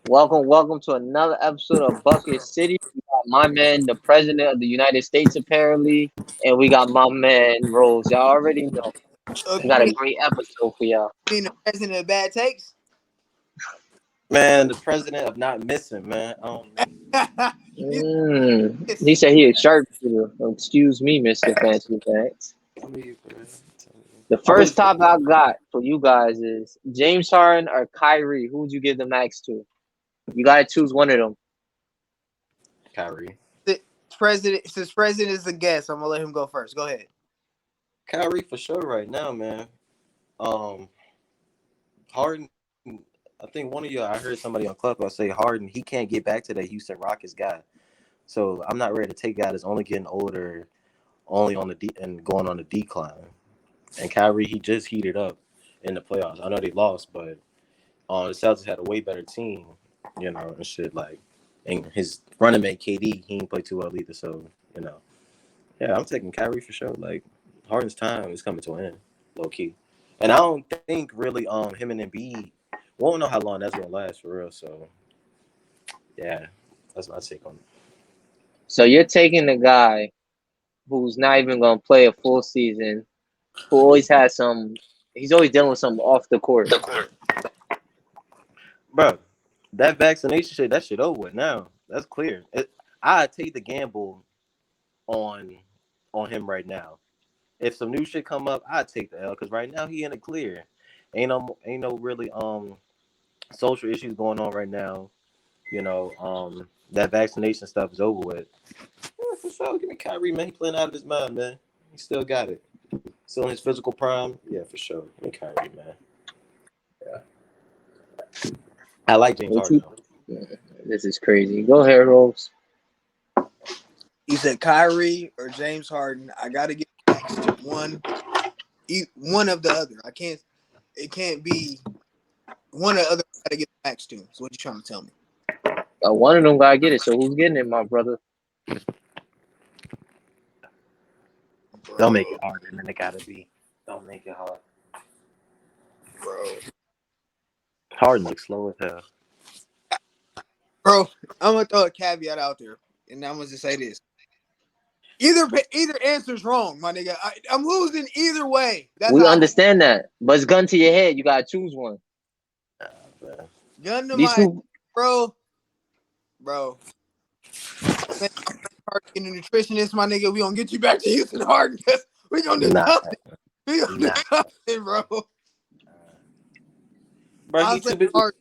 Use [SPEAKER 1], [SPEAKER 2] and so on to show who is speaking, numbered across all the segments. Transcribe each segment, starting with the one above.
[SPEAKER 1] Welcome to another episode of Bucket City. We got my man, the President of the United States, apparently, and we got my man Rose. Y'all already know. We got a
[SPEAKER 2] You
[SPEAKER 1] great episode for y'all.
[SPEAKER 2] mean the president of bad takes?
[SPEAKER 3] Man, the president of not missing, man.
[SPEAKER 2] He's
[SPEAKER 1] He
[SPEAKER 2] pissed.
[SPEAKER 1] said he a sharpshooter. Excuse me, Mister Fancy Pants. The
[SPEAKER 3] I really
[SPEAKER 1] first topic I got for you guys is James Harden or Kyrie. Who would you give the max to? You gotta choose one of them.
[SPEAKER 3] Kyrie.
[SPEAKER 2] The president, since president is the guest, I'm gonna let him go first. Go ahead.
[SPEAKER 3] Kyrie for sure right now, man. Um Harden, I think one of you I heard somebody on Clubhouse say Harden, he can't get back to that Houston Rockets guy. So I'm not ready to take a guy that's only getting older, only on and going on the decline. And Kyrie, he just heated up in the playoffs. I know they lost, but the Celtics had a way better team, and shit like. And his running mate KD, he ain't play too well either. So yeah, I'm taking Kyrie for sure. Like Harden's time is coming to an end, low key. And I don't think really him and Embiid won't know how long that's gonna last for real. So yeah, that's my take on it.
[SPEAKER 1] So you're taking the guy who's not even gonna play a full season, who always has some. He's always dealing with something off the court.
[SPEAKER 3] Bro, that vaccination shit, that shit over with now. That's clear. I take the gamble on him right now. If some new shit come up, I take the L because right now he in the clear. Ain't no really social issues going on right now. That vaccination stuff is over with. Yeah, for sure. Give me Kyrie, man. He playing out of his mind, man. He still got it. Still in his physical prime. Yeah, for sure. Give me Kyrie, man. Yeah. I like James
[SPEAKER 1] What
[SPEAKER 3] Harden
[SPEAKER 1] you?
[SPEAKER 3] though.
[SPEAKER 1] This is crazy. Go ahead, Rose.
[SPEAKER 2] You said Kyrie or James Harden. I gotta get max to one of the other. I can't. It can't be one or the other. I gotta get max to. So what you trying to tell me?
[SPEAKER 1] One of them gotta get it. So who's getting it, my brother?
[SPEAKER 3] Don't make it harder than it gotta be. Don't make it hard.
[SPEAKER 2] Bro.
[SPEAKER 3] Harden looks slow as hell.
[SPEAKER 2] Bro, I'm gonna throw a caveat out there, and I'm gonna just say this: either answer's wrong, my nigga. I'm losing either way. That's
[SPEAKER 1] We
[SPEAKER 2] how I feel.
[SPEAKER 1] understand that, but it's gun to your head. You gotta choose one.
[SPEAKER 3] Man.
[SPEAKER 2] Gun to
[SPEAKER 1] These
[SPEAKER 2] my
[SPEAKER 1] two.
[SPEAKER 2] bro. In the nutritionist, my nigga, we gonna get you back to Houston Harden. We gonna do
[SPEAKER 3] Nah,
[SPEAKER 2] something. We gonna do
[SPEAKER 3] nah.
[SPEAKER 2] something, bro.
[SPEAKER 3] Bro,
[SPEAKER 2] I
[SPEAKER 3] he
[SPEAKER 2] say
[SPEAKER 3] too busy.
[SPEAKER 2] Harden.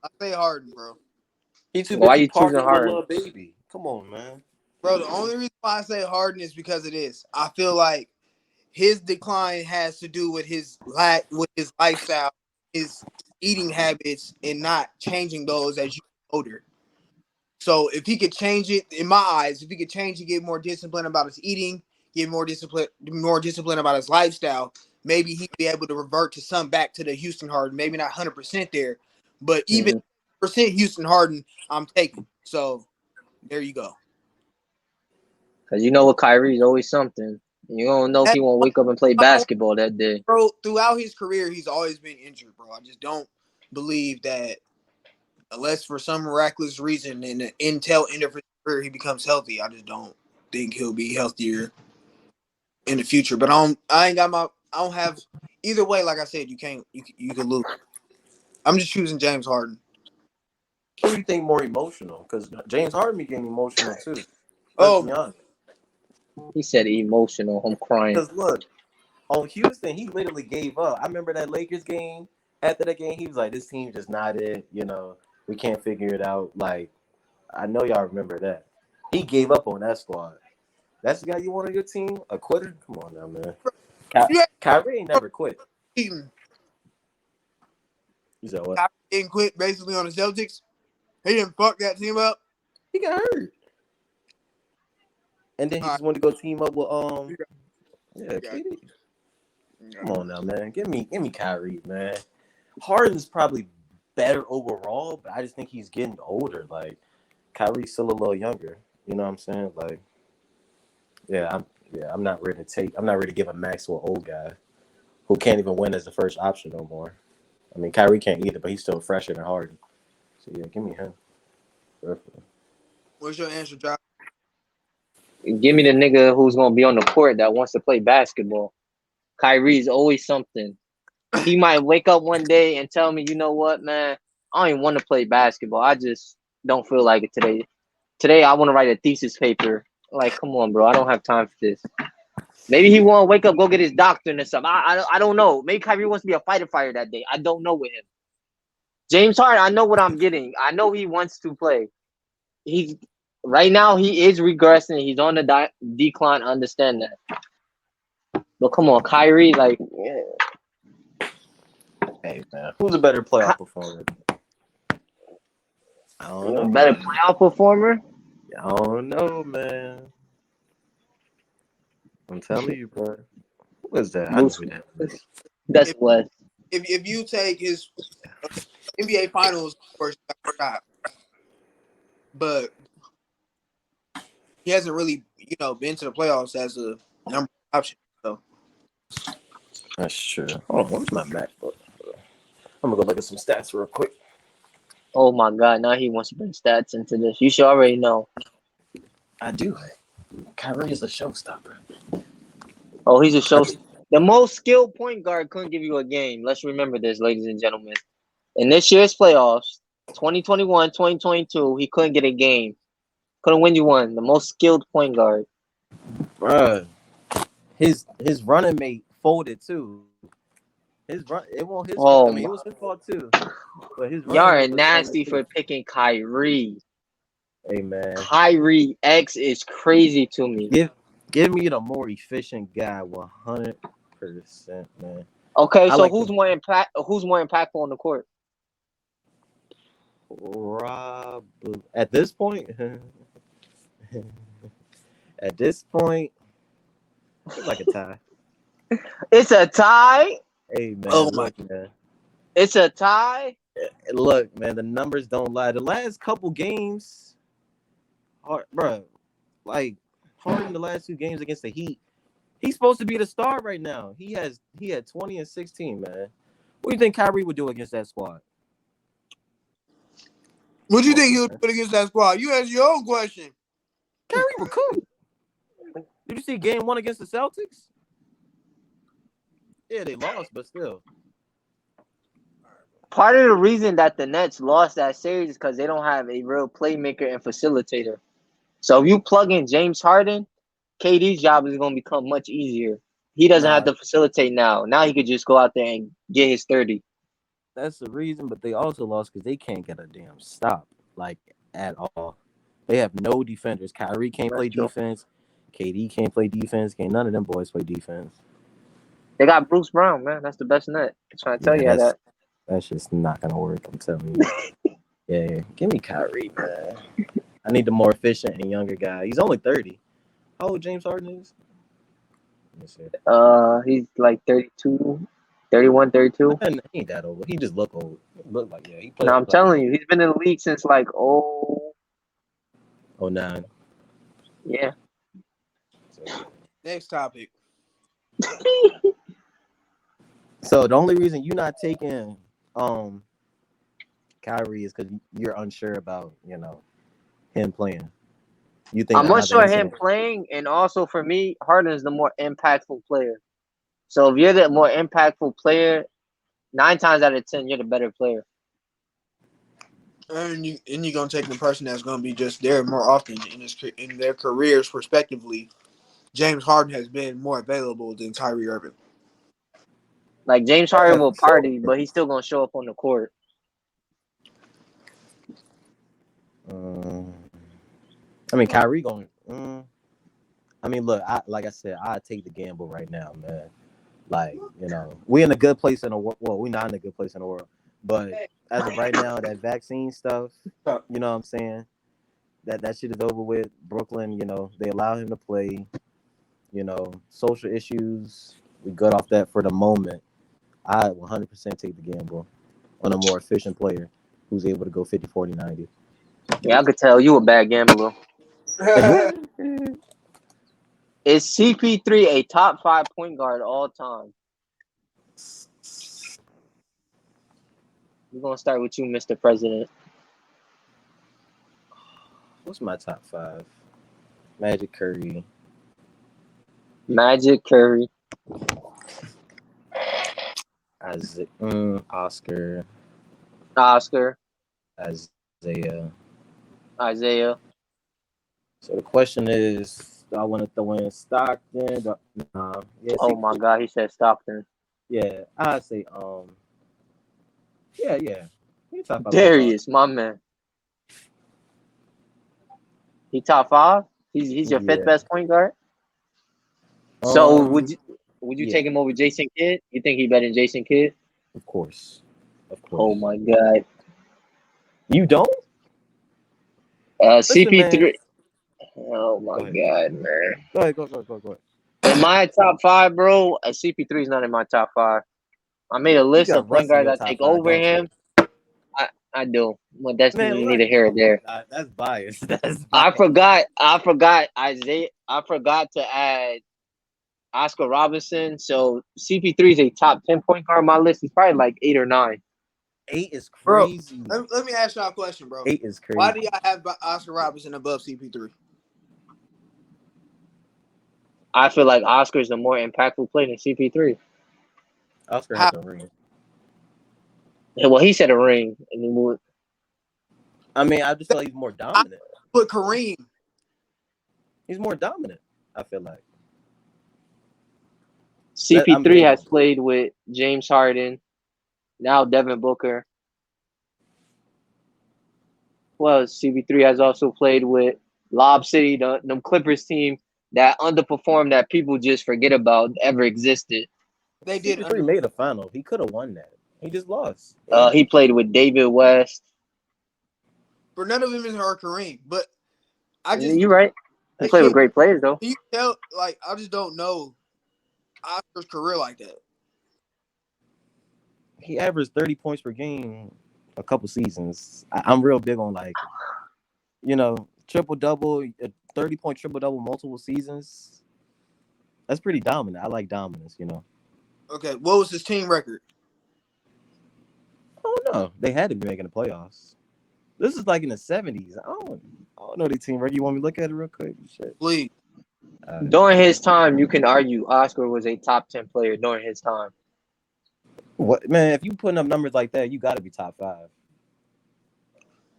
[SPEAKER 2] I say Harden, bro.
[SPEAKER 3] He too
[SPEAKER 1] Why
[SPEAKER 3] busy
[SPEAKER 1] you choosing
[SPEAKER 3] partying with
[SPEAKER 1] Harden?
[SPEAKER 3] little baby. Come on, man.
[SPEAKER 2] Bro, the only reason why I say Harden is because of this. I feel like his decline has to do with his lifestyle, his eating habits, and not changing those as you get older. So if he could change it, in my eyes, if he could change it, get more disciplined about his eating, get more discipline about his lifestyle, maybe he'd be able to revert to some back to the Houston Harden. Maybe not 100% there, but even
[SPEAKER 1] Mm-hmm.
[SPEAKER 2] percent Houston Harden, I'm taking. So there you go.
[SPEAKER 1] Cause you know what, Kyrie's always something. You don't know if
[SPEAKER 2] That,
[SPEAKER 1] he won't wake up and play basketball that day.
[SPEAKER 2] bro, throughout his career, he's always been injured, bro. I just don't believe that unless for some miraculous reason in the intel end of his career he becomes healthy. I just don't think he'll be healthier in the future. But I don't have either way. Like I said, you can lose. I'm just choosing James Harden.
[SPEAKER 3] Who do you think more emotional? Because James Harden became emotional too. Let's
[SPEAKER 2] Oh,
[SPEAKER 3] be honest.
[SPEAKER 1] He said emotional. I'm crying.
[SPEAKER 3] Because look, on Houston, he literally gave up. I remember that Lakers game. After that game, he was like, "This team just not it. We can't figure it out." Like, I know y'all remember that. He gave up on that squad. That's the guy you want on your team? A quitter? Come on now, man.
[SPEAKER 2] yeah,
[SPEAKER 3] Kyrie ain't never quit.
[SPEAKER 2] Kyrie
[SPEAKER 3] You said what?
[SPEAKER 2] didn't quit basically on the Celtics. He didn't fuck that team up.
[SPEAKER 3] He got hurt, and then he
[SPEAKER 2] All right,
[SPEAKER 3] just wanted to go team up with
[SPEAKER 2] you got,
[SPEAKER 3] yeah,
[SPEAKER 2] you got,
[SPEAKER 3] KD.
[SPEAKER 2] you
[SPEAKER 3] Come
[SPEAKER 2] got.
[SPEAKER 3] on now, man. Give me Kyrie, man. Harden's probably better overall, but I just think he's getting older. Like Kyrie's still a little younger. You know what I'm saying? Like, I'm not ready to take. I'm not ready to give a max to an old guy who can't even win as the first option no more. I mean, Kyrie can't either, but he's still fresher than Harden. So yeah, give me him. Definitely.
[SPEAKER 2] What's your answer, Josh?
[SPEAKER 1] Give me the nigga who's gonna be on the court that wants to play basketball. Kyrie's always something. He might wake up one day and tell me, you know what, man, I don't even want to play basketball. I just don't feel like it today. Today I want to write a thesis paper. Like, come on, bro. I don't have time for this. Maybe he want to wake up, go get his doctorate or something. I don't know. Maybe Kyrie wants to be a fighter that day. I don't know with him. James Harden, I know what I'm getting. I know he wants to play. He's right now he is regressing. He's on the decline. I understand that. But come on, Kyrie, like, yeah.
[SPEAKER 3] Hey man, who's a better playoff performer? I don't know,
[SPEAKER 1] Better
[SPEAKER 3] man.
[SPEAKER 1] playoff performer?
[SPEAKER 3] I don't know, man. I'm telling you, bro. Who is that? I know
[SPEAKER 1] Bruce.
[SPEAKER 3] who that is.
[SPEAKER 1] That's
[SPEAKER 2] If
[SPEAKER 1] West.
[SPEAKER 2] if you take his NBA Finals first shot, but he hasn't really, been to the playoffs as a number option. So
[SPEAKER 3] That's true. Oh, where's my MacBook? I'm gonna go look at some stats real quick.
[SPEAKER 1] Oh my God! Now he wants to bring stats into this. You should already know.
[SPEAKER 3] I do. Kyrie is a showstopper.
[SPEAKER 1] Oh, he's a show. The most skilled point guard couldn't give you a game. Let's remember this, ladies and gentlemen. In this year's playoffs, 2021, 2022, he couldn't get a game. Couldn't win you one. The most skilled point guard.
[SPEAKER 3] Bruh. His running mate folded too. His run it wasn't his fault. I
[SPEAKER 1] Oh
[SPEAKER 3] mean, it
[SPEAKER 1] my!
[SPEAKER 3] was his fault too. But his
[SPEAKER 1] Y'all
[SPEAKER 3] running
[SPEAKER 1] are
[SPEAKER 3] mate was folded
[SPEAKER 1] nasty
[SPEAKER 3] too.
[SPEAKER 1] for picking Kyrie.
[SPEAKER 3] Hey man,
[SPEAKER 1] Kyrie X is crazy to me.
[SPEAKER 3] give me the more efficient guy, 100%, man.
[SPEAKER 1] Okay,
[SPEAKER 3] I
[SPEAKER 1] so
[SPEAKER 3] like
[SPEAKER 1] who's
[SPEAKER 3] him.
[SPEAKER 1] more impactful on the court?
[SPEAKER 3] Probably at this point. At this point, it's like a tie.
[SPEAKER 1] It's a tie.
[SPEAKER 3] Hey
[SPEAKER 2] oh
[SPEAKER 3] man,
[SPEAKER 2] my,
[SPEAKER 3] look, man.
[SPEAKER 1] It's a tie.
[SPEAKER 3] Look, man, the numbers don't lie. The last couple games, bro, like Harden, the last two games against the Heat, he's supposed to be the star right now. He had 20 and 16, man. What do you think Kyrie would do against that squad?
[SPEAKER 2] what do you
[SPEAKER 3] Come
[SPEAKER 2] think
[SPEAKER 3] on,
[SPEAKER 2] he would
[SPEAKER 3] man.
[SPEAKER 2] put against that squad? You answer your own question.
[SPEAKER 3] Kyrie would cook. Did you see game one against the Celtics? Yeah, they lost, but still.
[SPEAKER 1] Part of the reason that the Nets lost that series is because they don't have a real playmaker and facilitator. So if you plug in James Harden, KD's job is going to become much easier. He doesn't have
[SPEAKER 3] Nah,
[SPEAKER 1] to facilitate now. Now he could just go out there and get his 30.
[SPEAKER 3] that's the reason, but they also lost because they can't get a damn stop, like, at all. They have no defenders. Kyrie can't play
[SPEAKER 1] That's true.
[SPEAKER 3] defense. KD can't play defense. Can't none of them boys play defense.
[SPEAKER 1] They got Bruce Brown, man. That's the best net. I'm trying to tell
[SPEAKER 3] Yeah,
[SPEAKER 1] you that.
[SPEAKER 3] that's just not gonna work. I'm telling you. Yeah, give me Kyrie, man. I need the more efficient and younger guy. He's only 30. How old James Harden is? Let me see.
[SPEAKER 1] He's like 32, 31, 32.
[SPEAKER 3] Man, he ain't that old. He just look old. He look like he
[SPEAKER 1] No,
[SPEAKER 3] played
[SPEAKER 1] I'm
[SPEAKER 3] like
[SPEAKER 1] telling you, he's been in the league since like, oh,
[SPEAKER 3] 09.
[SPEAKER 1] yeah.
[SPEAKER 3] So,
[SPEAKER 2] Next topic.
[SPEAKER 3] so the only reason you're not taking Kyrie is because you're unsure about him playing. You think
[SPEAKER 1] I'm
[SPEAKER 3] another
[SPEAKER 1] unsure him
[SPEAKER 3] incident?
[SPEAKER 1] playing, and also for me, Harden's the more impactful player. So if you're the more impactful player, 9 times out of 10, you're the better player.
[SPEAKER 2] And you're gonna take the person that's gonna be just there more often in their careers, respectively. James Harden has been more available than Kyrie Irving.
[SPEAKER 1] Like James Harden
[SPEAKER 3] Yeah,
[SPEAKER 1] will
[SPEAKER 3] for sure.
[SPEAKER 1] party, but he's still gonna show up on the court.
[SPEAKER 3] Um, I mean, Kyrie going. I mean, look, like I said, I take the gamble right now, man. Like, we in a good place in the world. Well, we not in a good place in the world, but as of right now, that vaccine stuff, you know what I'm saying? That shit is over with. Brooklyn, they allow him to play. Social issues, we good off that for the moment. I 100% take the gamble on a more efficient player who's able to go 50, 40, 90.
[SPEAKER 1] Yeah, I could tell you a bad gambler. Is CP3 a top 5 point guard all time? We're gonna start with you, Mr. President.
[SPEAKER 3] What's my top 5? Magic, Curry,
[SPEAKER 1] Magic, Curry,
[SPEAKER 3] Oscar,
[SPEAKER 1] Oscar,
[SPEAKER 3] Isaiah.
[SPEAKER 1] Isaiah.
[SPEAKER 3] So the question is, do I want to throw in Stockton? Nah. Yeah,
[SPEAKER 1] Oh
[SPEAKER 3] see,
[SPEAKER 1] my God, he said Stockton.
[SPEAKER 3] yeah, I'd say yeah. He's top 5 point guard.
[SPEAKER 1] Darius, my man. He top five. He's your fifth
[SPEAKER 3] Yeah.
[SPEAKER 1] best point guard. So
[SPEAKER 3] Um.
[SPEAKER 1] would you take
[SPEAKER 3] Yeah.
[SPEAKER 1] him over Jason Kidd? You think he better than Jason Kidd?
[SPEAKER 3] Of course. Of
[SPEAKER 1] Oh
[SPEAKER 3] course.
[SPEAKER 1] my God.
[SPEAKER 3] You don't? Listen, man.
[SPEAKER 1] CP3. Oh my
[SPEAKER 3] Go ahead.
[SPEAKER 1] God, man.
[SPEAKER 3] Go ahead. Go ahead.
[SPEAKER 1] In my top five, bro, CP3 is not in my top five. I made a
[SPEAKER 3] You
[SPEAKER 1] list of
[SPEAKER 3] got
[SPEAKER 1] point
[SPEAKER 3] Russ in
[SPEAKER 1] guards
[SPEAKER 3] your
[SPEAKER 1] that
[SPEAKER 3] top
[SPEAKER 1] take
[SPEAKER 3] 5,
[SPEAKER 1] over
[SPEAKER 3] don't you?
[SPEAKER 1] him. I do, but that's
[SPEAKER 3] Man,
[SPEAKER 1] neither
[SPEAKER 3] what?
[SPEAKER 1] here nor
[SPEAKER 3] Oh my
[SPEAKER 1] there.
[SPEAKER 3] God, that's biased. That's
[SPEAKER 1] I
[SPEAKER 3] biased.
[SPEAKER 1] forgot. I forgot Isaiah. I forgot to add Oscar Robinson. So CP3 is a top 10 point guard on my list. He's probably like 8 or 9.
[SPEAKER 3] 8 is
[SPEAKER 2] Bro,
[SPEAKER 3] crazy.
[SPEAKER 2] let me ask y'all a question, bro.
[SPEAKER 3] 8 is
[SPEAKER 2] Why
[SPEAKER 3] crazy.
[SPEAKER 2] do y'all have Oscar Robinson above CP3?
[SPEAKER 1] I feel like Oscar's the more impactful player than CP3.
[SPEAKER 3] Oscar
[SPEAKER 2] How?
[SPEAKER 3] has a ring.
[SPEAKER 1] Well, he said a ring, and he moved.
[SPEAKER 3] I mean, I just feel like he's more
[SPEAKER 2] I
[SPEAKER 3] dominant.
[SPEAKER 2] put Kareem.
[SPEAKER 3] He's more dominant. I feel like I'm
[SPEAKER 1] CP3
[SPEAKER 3] big
[SPEAKER 1] has
[SPEAKER 3] on.
[SPEAKER 1] played with James Harden, now Devin Booker. Well, CP3 has also played with Lob City, the Clippers team that underperformed that people just forget about ever existed.
[SPEAKER 2] They did
[SPEAKER 3] CP3
[SPEAKER 2] under,
[SPEAKER 3] made a final. He could have won that. He just lost. Yeah.
[SPEAKER 1] He played with David West.
[SPEAKER 2] but none of them is her Kareem. But I just
[SPEAKER 1] You're right. He played with
[SPEAKER 2] can
[SPEAKER 1] great players though.
[SPEAKER 2] you tell like I just don't know Oscar's career like that.
[SPEAKER 3] He averaged 30 points per game a couple seasons. I'm real big on like, triple double, 30-point triple double multiple seasons. That's pretty dominant. I like dominance.
[SPEAKER 2] Okay, what was his team record?
[SPEAKER 3] I don't know. They had to be making the playoffs. This is like in the 70s. I don't know the team record. You want me to look at it real quick? Shit.
[SPEAKER 2] Please.
[SPEAKER 1] During his time, you can argue Oscar was a top 10 player during his time.
[SPEAKER 3] What, man, if you putting up numbers like that, you got to be top 5.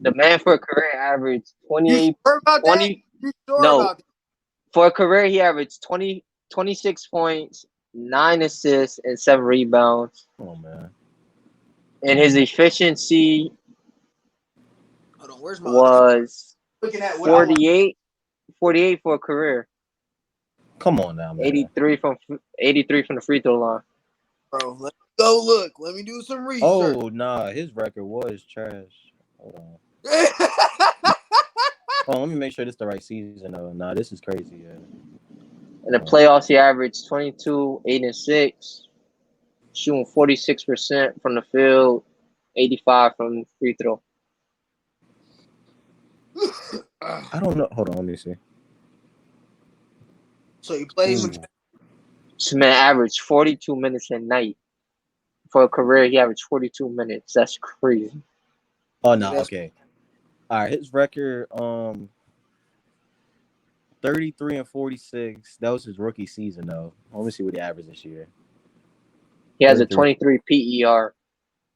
[SPEAKER 1] The man for a career averaged
[SPEAKER 2] You
[SPEAKER 1] 28,
[SPEAKER 2] sure about that?
[SPEAKER 1] 20.
[SPEAKER 2] You sure
[SPEAKER 1] No,
[SPEAKER 2] about that?
[SPEAKER 1] for a career, he averaged 26 points, 9 assists, and 7 rebounds.
[SPEAKER 3] Oh, man.
[SPEAKER 1] And his efficiency
[SPEAKER 2] Hold on, where's my other
[SPEAKER 1] was
[SPEAKER 2] looking at what I want?
[SPEAKER 1] 48 for a career.
[SPEAKER 3] Come on now, man.
[SPEAKER 1] 83 from the free throw line.
[SPEAKER 2] Bro, let me go look. Let me do some research.
[SPEAKER 3] Oh, nah. His record was trash. Hold on. Oh, let me make sure this is the right season, though. Nah, this is crazy. Yeah.
[SPEAKER 1] In the playoffs, he averaged 22, 8 and 6, shooting 46% from the field, 85 from free throw.
[SPEAKER 3] I don't know. Hold on, let me see.
[SPEAKER 2] So you played with
[SPEAKER 1] This man averaged 42 minutes a night. For a career, he averaged 42 minutes. That's crazy.
[SPEAKER 3] Oh, no. Okay. All right. His record, 33 and 46. That was his rookie season, though. Let me see what he averaged this year.
[SPEAKER 1] He has a
[SPEAKER 3] 33.
[SPEAKER 1] 23 PER.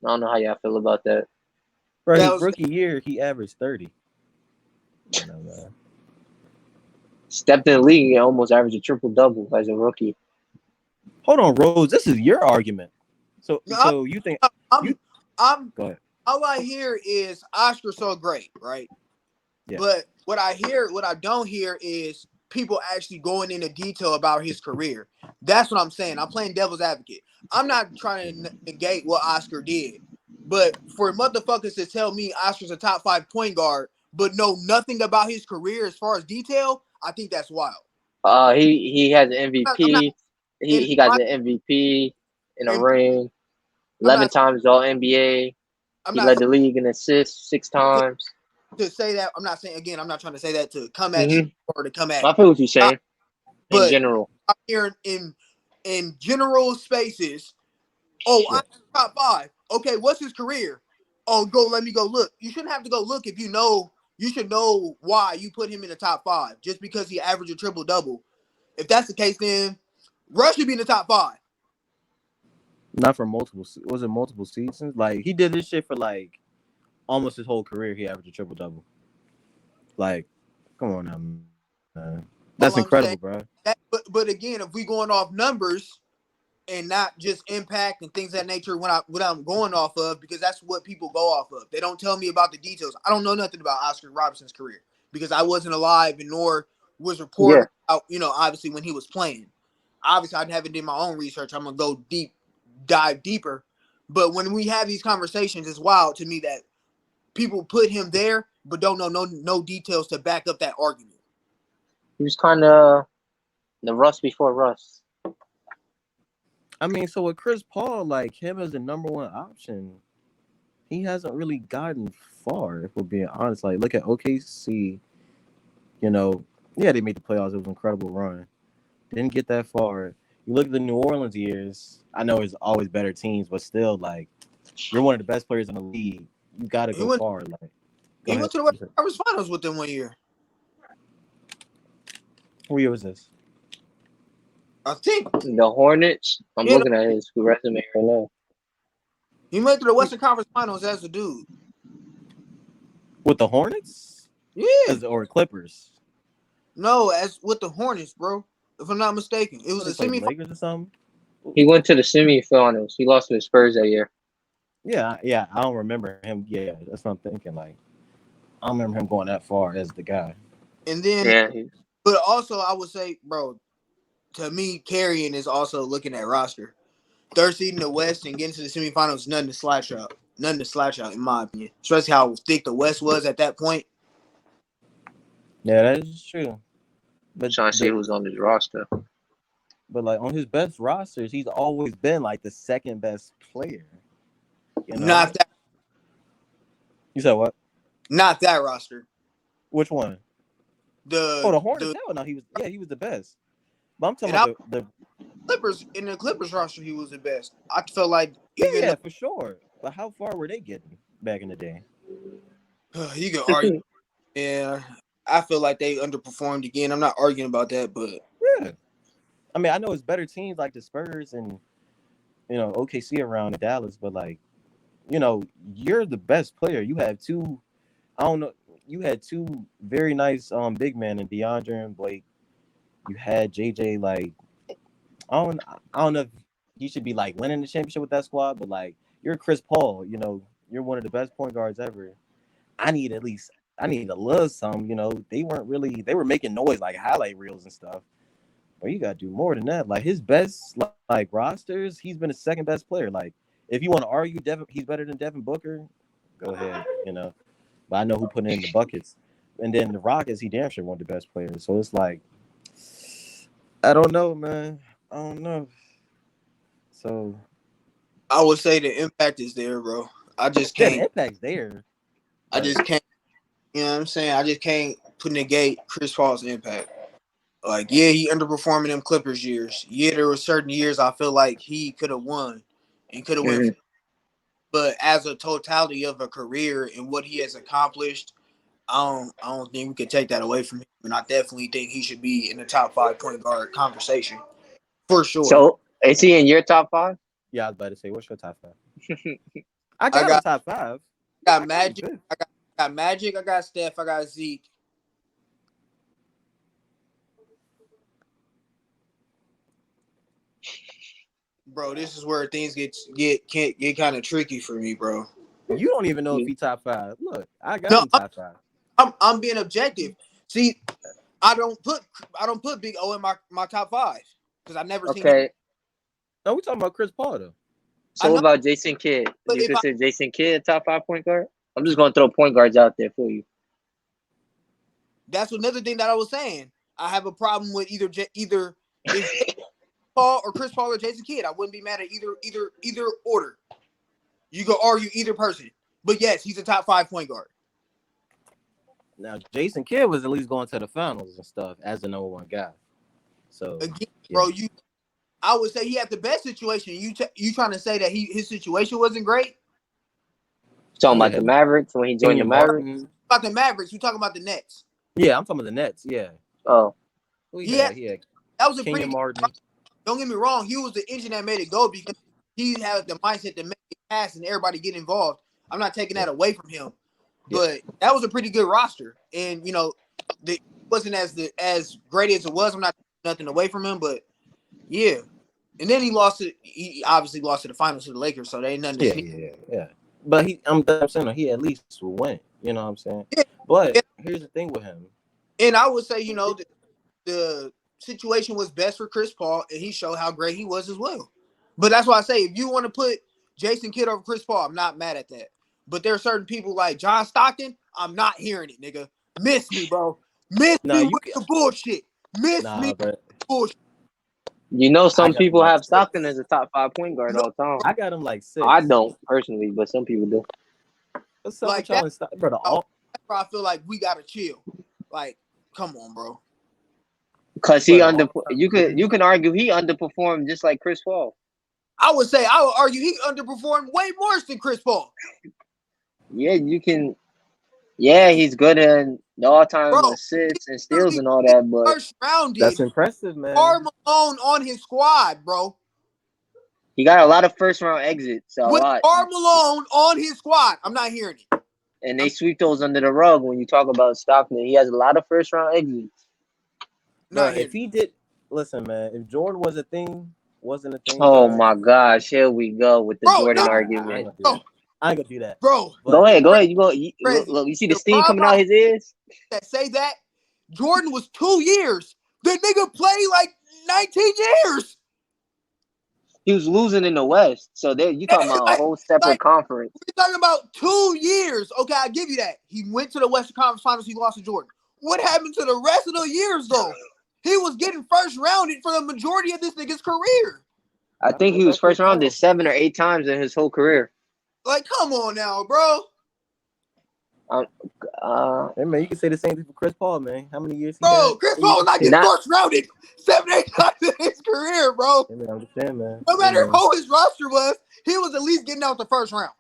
[SPEAKER 1] I don't know how y'all feel about that.
[SPEAKER 3] Bro,
[SPEAKER 2] That
[SPEAKER 3] his
[SPEAKER 2] was-
[SPEAKER 3] rookie year, he averaged 30. No, man.
[SPEAKER 1] Stepped in the league and almost averaged a triple-double as a rookie.
[SPEAKER 3] Hold on, Rose. This is your argument. So
[SPEAKER 2] No,
[SPEAKER 3] you think
[SPEAKER 2] I'm
[SPEAKER 3] go ahead.
[SPEAKER 2] all I hear is Oscar's so great, right?
[SPEAKER 3] Yeah.
[SPEAKER 2] But what I don't hear is people actually going into detail about his career. That's what I'm saying. I'm playing devil's advocate. I'm not trying to negate what Oscar did. But for motherfuckers to tell me Oscar's a top 5 point guard, but know nothing about his career as far as detail, I think that's wild.
[SPEAKER 1] He has an
[SPEAKER 2] I'm not
[SPEAKER 1] MVP. He got the MVP in a ring. 11 times All NBA.
[SPEAKER 2] I'm
[SPEAKER 1] He
[SPEAKER 2] not
[SPEAKER 1] led the league in assists 6 times.
[SPEAKER 2] to say that. I'm not saying again. I'm not trying to say that to come at you or to come at.
[SPEAKER 1] I feel what you're saying. In
[SPEAKER 2] But
[SPEAKER 1] general,
[SPEAKER 2] I'm here in general spaces. Oh, I'm top 5. Okay, what's his career? Oh, let me go look. You shouldn't have to go look if you know you should know why you put him in the top 5 just because he averaged a triple double. If that's the case, then Russ should be in the top 5.
[SPEAKER 3] Not for multiple. Was it multiple seasons? Like he did this shit for like almost his whole career. He averaged a triple double. Like, come on now, man. That's
[SPEAKER 2] All I'm
[SPEAKER 3] incredible,
[SPEAKER 2] saying,
[SPEAKER 3] bro.
[SPEAKER 2] but again, if we going off numbers and not just impact and things of that nature, what I'm going off of, because that's what people go off of. They don't tell me about the details. I don't know nothing about Oscar Robertson's career because I wasn't alive and nor was
[SPEAKER 1] Yeah.
[SPEAKER 2] reported out. Obviously when he was playing. Obviously, I haven't done my own research. I'm gonna go dive deeper. But when we have these conversations, it's wild to me that people put him there, but don't know no details to back up that argument.
[SPEAKER 1] He was kind of the Russ before Russ.
[SPEAKER 3] I mean, so with Chris Paul, like him as the number one option, he hasn't really gotten far. If we're being honest, like look at OKC. You know, yeah, they made the playoffs. It was an incredible run. Didn't get that far. You look at the New Orleans years. I know it's always better teams, but still, like you're one of the best players in the league. You got to
[SPEAKER 2] He
[SPEAKER 3] go
[SPEAKER 2] went
[SPEAKER 3] far. Like, go
[SPEAKER 2] he
[SPEAKER 3] ahead.
[SPEAKER 2] went to the Western Conference Finals with them one year.
[SPEAKER 3] What year was this?
[SPEAKER 2] I think.
[SPEAKER 1] The Hornets. I'm
[SPEAKER 2] Yeah,
[SPEAKER 1] looking at his resume right now.
[SPEAKER 2] he made to the Western Conference Finals as a dude.
[SPEAKER 3] With the Hornets?
[SPEAKER 2] Yeah.
[SPEAKER 3] Or Clippers?
[SPEAKER 2] No, as with the Hornets, bro. If I'm not mistaken. It was
[SPEAKER 3] They
[SPEAKER 2] a
[SPEAKER 3] played the
[SPEAKER 2] semi.
[SPEAKER 3] Lakers or something?
[SPEAKER 1] He went to the semifinals. He lost to the Spurs that year.
[SPEAKER 3] Yeah. I don't remember him. Yeah, that's what I'm thinking. Like, I don't remember him going that far as the guy.
[SPEAKER 2] And then,
[SPEAKER 1] Yeah.
[SPEAKER 2] but also I would say, bro, to me, carrying is also looking at roster. Third seed in the West and getting to the semifinals, nothing to slouch out. Nothing to slouch out, in my opinion. Especially how thick the West was at that point.
[SPEAKER 3] Yeah, that is true. But
[SPEAKER 1] Trying to see who's on his roster.
[SPEAKER 3] But like on his best rosters, he's always been like the second best player. You know?
[SPEAKER 2] Not that.
[SPEAKER 3] You said what?
[SPEAKER 2] Not that roster.
[SPEAKER 3] Which one?
[SPEAKER 2] The
[SPEAKER 3] Hornets. Hell no, he was the best. But I'm talking about the
[SPEAKER 2] Clippers. In the Clippers roster, he was the best. I felt like
[SPEAKER 3] yeah, for sure. But how far were they getting back in the day?
[SPEAKER 2] You can argue. Yeah, I feel like they underperformed again. I'm not arguing about that, but
[SPEAKER 3] yeah. I mean, I know it's better teams like the Spurs and OKC around Dallas, but like, you're the best player. You have two. I don't know. You had two very nice big men in DeAndre and Blake. You had JJ. Like, I don't know if he should be like winning the championship with that squad, but like you're Chris Paul. You're one of the best point guards ever. I need a little some. They weren't really. They were making noise like highlight reels and stuff. But you gotta do more than that. Like his best like rosters, he's been the second best player. Like if you want to argue he's better than Devin Booker, go ahead. But I know who put in the buckets. And then the Rockets, he damn sure one of the best players. So it's like, I don't know, man. I don't know. So
[SPEAKER 2] I would say the impact is there, bro. I just can't.
[SPEAKER 3] The impact's there.
[SPEAKER 2] I just can't. You know what I'm saying? I just can't negate Chris Paul's impact. Like, yeah, he underperformed in them Clippers years. Yeah, there were certain years I feel like he could have won and could have won. But as a totality of a career and what he has accomplished, I don't think we could take that away from him. And I definitely think he should be in the top 5 point guard conversation. For sure.
[SPEAKER 1] So is he in your top 5?
[SPEAKER 3] Yeah, I was about to say, what's your top 5? I got a top 5.
[SPEAKER 2] I got Magic. I got Magic. I got Steph. I got Zeke. Bro, this is where things get kind of tricky for me, bro.
[SPEAKER 3] You don't even know if he top 5. Look, I got him top
[SPEAKER 2] 5. I'm being objective. See, I don't put Big O in my top 5 because I've never seen him.
[SPEAKER 3] No, we talking about Chris Paul though.
[SPEAKER 1] So what about Jason Kidd? Do you consider Jason Kidd a top 5 point guard? I'm just going to throw point guards out there for you.
[SPEAKER 2] That's another thing that I was saying. I have a problem with either Paul or Chris Paul or Jason Kidd. I wouldn't be mad at either order. You go argue either person. But yes, he's a top 5 point guard.
[SPEAKER 3] Now, Jason Kidd was at least going to the finals and stuff as the number 1 guy. So
[SPEAKER 2] again, bro, I would say he had the best situation. You trying to say that his situation wasn't great?
[SPEAKER 1] Talking about the Mavericks when he joined the Mavericks?
[SPEAKER 2] about the Mavericks. You talking about the Nets?
[SPEAKER 3] Yeah, I'm talking about the Nets. Yeah.
[SPEAKER 1] Oh,
[SPEAKER 2] Yeah,
[SPEAKER 3] Yeah.
[SPEAKER 2] that was a pretty
[SPEAKER 3] Kenyon
[SPEAKER 2] good.
[SPEAKER 3] Martin.
[SPEAKER 2] Don't get me wrong. He was the engine that made it go because he had the mindset to make it pass and everybody get involved. I'm not taking that away from him, but that was a pretty good roster. And it wasn't as great as it was. I'm not taking nothing away from him, but yeah. And then he lost it. He obviously lost to the finals to the Lakers, so they ain't nothing to
[SPEAKER 3] Yeah. But I'm saying he at least will win. You know what I'm saying?
[SPEAKER 2] Yeah.
[SPEAKER 3] But here's the thing with him.
[SPEAKER 2] And I would say, the situation was best for Chris Paul, and he showed how great he was as well. But that's why I say, if you want to put Jason Kidd over Chris Paul, I'm not mad at that. But there are certain people like John Stockton, I'm not hearing it, nigga. Miss me, bro. Miss me with the bullshit. Miss me with the bullshit.
[SPEAKER 1] Some people have Stockton as a top 5 point guard all the time.
[SPEAKER 3] I got him like 6.
[SPEAKER 1] I don't personally, but some people do.
[SPEAKER 3] What's up with y'all and Stockton, brother?
[SPEAKER 2] That's where I feel like we gotta chill. Like, come on, bro.
[SPEAKER 1] Because you can argue he underperformed just like Chris Paul.
[SPEAKER 2] I would argue he underperformed way more than Chris Paul.
[SPEAKER 1] Yeah, you can. Yeah, he's good in the all-time assists and steals and all that, but
[SPEAKER 2] first rounded.
[SPEAKER 3] That's impressive, man.
[SPEAKER 2] Karl Malone on his squad, bro.
[SPEAKER 1] He got a lot of first-round exits.
[SPEAKER 2] With Karl Malone on his squad, I'm not hearing it.
[SPEAKER 1] And they sweep those under the rug when you talk about Stockton. He has a lot of first-round exits.
[SPEAKER 3] No, if he did, listen, man. If Jordan wasn't a thing.
[SPEAKER 1] Oh my gosh, here we go with the Jordan argument.
[SPEAKER 3] I ain't gonna do that,
[SPEAKER 2] bro.
[SPEAKER 1] Go ahead. Look, you see the steam coming out his ears.
[SPEAKER 2] That say that Jordan was 2 years. The nigga played like 19 years.
[SPEAKER 1] He was losing in the West, so you talking about a whole separate conference.
[SPEAKER 2] We're talking about 2 years. Okay, I give you that. He went to the Western Conference Finals. He lost to Jordan. What happened to the rest of the years though? He was getting first rounded for the majority of this nigga's career.
[SPEAKER 1] I think he was first rounded 7 or 8 times in his whole career.
[SPEAKER 2] Like, come on now, bro.
[SPEAKER 3] Hey man, you can say the same thing for Chris Paul, man. How many years?
[SPEAKER 2] Bro, Chris Paul not getting first rounded 7, 8 times in his career, bro.
[SPEAKER 3] I understand, man.
[SPEAKER 2] No matter who his roster was, he was at least getting out the first round.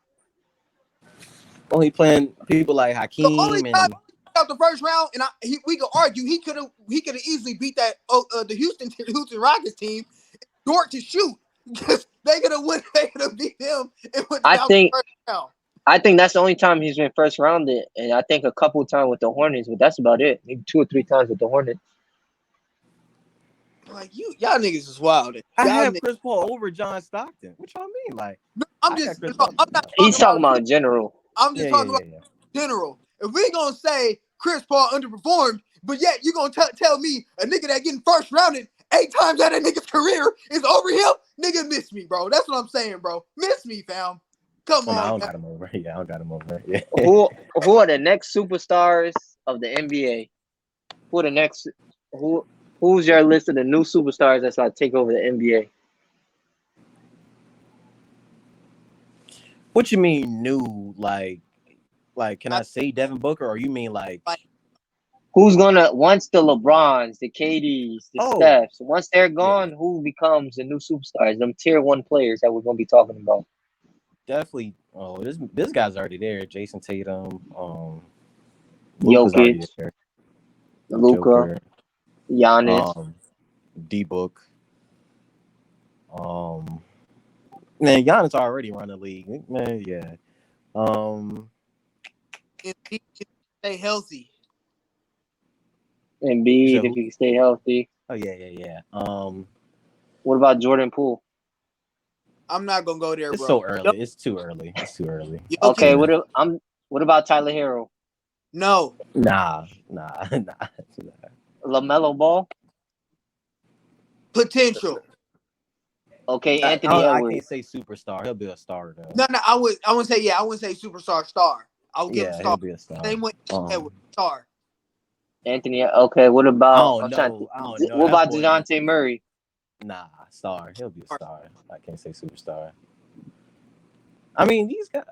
[SPEAKER 3] Only playing people like Hakeem
[SPEAKER 2] the only
[SPEAKER 3] and
[SPEAKER 2] time out the first round, and we could argue he could have easily beat that the Houston Rockets team. Dort to shoot. They could have beat him.
[SPEAKER 1] I think that's the only time he's been first rounded, and I think a couple of times with the Hornets, but that's about it. Maybe 2 or 3 times with the Hornets.
[SPEAKER 2] Like y'all niggas is wild.
[SPEAKER 3] I have Chris Paul over John Stockton. What y'all mean? Like,
[SPEAKER 2] I'm not.
[SPEAKER 1] He's talking about general.
[SPEAKER 2] I'm just talking about general. If we gonna say Chris Paul underperformed, but yet you gonna tell me a nigga that getting first rounded 8 times out of nigga's career is over him, nigga, miss me, bro. That's what I'm saying, bro. Miss me, fam. Come on.
[SPEAKER 3] I don't got him over. Yeah, I don't got him over. Yeah.
[SPEAKER 1] Who are the next superstars of the NBA? Who are the next? Who's your list of the new superstars that's like take over the NBA?
[SPEAKER 3] What you mean new? Like, can I say Devin Booker, or you mean like
[SPEAKER 1] who's gonna once the LeBrons, the KDs, the Stephs, once they're gone, who becomes the new superstars? Them tier 1 players that we're gonna be talking about.
[SPEAKER 3] Definitely. Oh, this guy's already there. Jason Tatum,
[SPEAKER 1] Jokic, Luka, Giannis,
[SPEAKER 3] D-Book. Man, Giannis already run the league. Man, yeah.
[SPEAKER 2] If he can stay healthy.
[SPEAKER 1] Embiid, if he can stay healthy.
[SPEAKER 3] Oh yeah.
[SPEAKER 1] What about Jordan Poole?
[SPEAKER 2] I'm not gonna go there,
[SPEAKER 3] it's
[SPEAKER 2] bro.
[SPEAKER 3] So early. It's too early.
[SPEAKER 1] Okay, what about Tyler Hero?
[SPEAKER 2] No.
[SPEAKER 3] Nah.
[SPEAKER 1] LaMelo Ball?
[SPEAKER 2] Potential.
[SPEAKER 1] Okay, Anthony Edwards.
[SPEAKER 3] I can't say superstar. He'll be a star though.
[SPEAKER 2] No, I wouldn't say superstar star. I would give him star.
[SPEAKER 3] He'll be a star.
[SPEAKER 2] Same way Edwards, star.
[SPEAKER 1] Anthony, okay, what about
[SPEAKER 3] I don't know.
[SPEAKER 1] What about DeJounte Murray?
[SPEAKER 3] Nah, star. He'll be a star. I can't say superstar. I mean, these guys,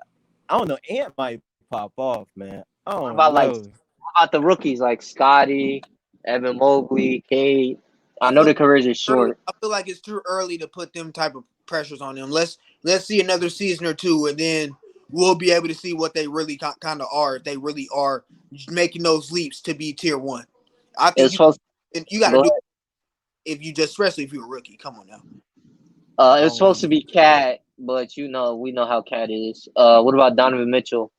[SPEAKER 3] I don't know. Ant might pop off, man.
[SPEAKER 1] What about the rookies like Scotty, Evan Mobley, Cade? I know the careers are short.
[SPEAKER 2] I feel like it's too early to put them type of pressures on them. Let's see another season or two, and then we'll be able to see what they really kind of are. If they really are making those leaps to be tier 1. I think
[SPEAKER 1] It's supposed.
[SPEAKER 2] you got to
[SPEAKER 1] Go
[SPEAKER 2] do
[SPEAKER 1] ahead.
[SPEAKER 2] if you just, especially if you're a rookie. Come on now.
[SPEAKER 1] It's supposed to be Cat, but we know how Cat is. What about Donovan Mitchell?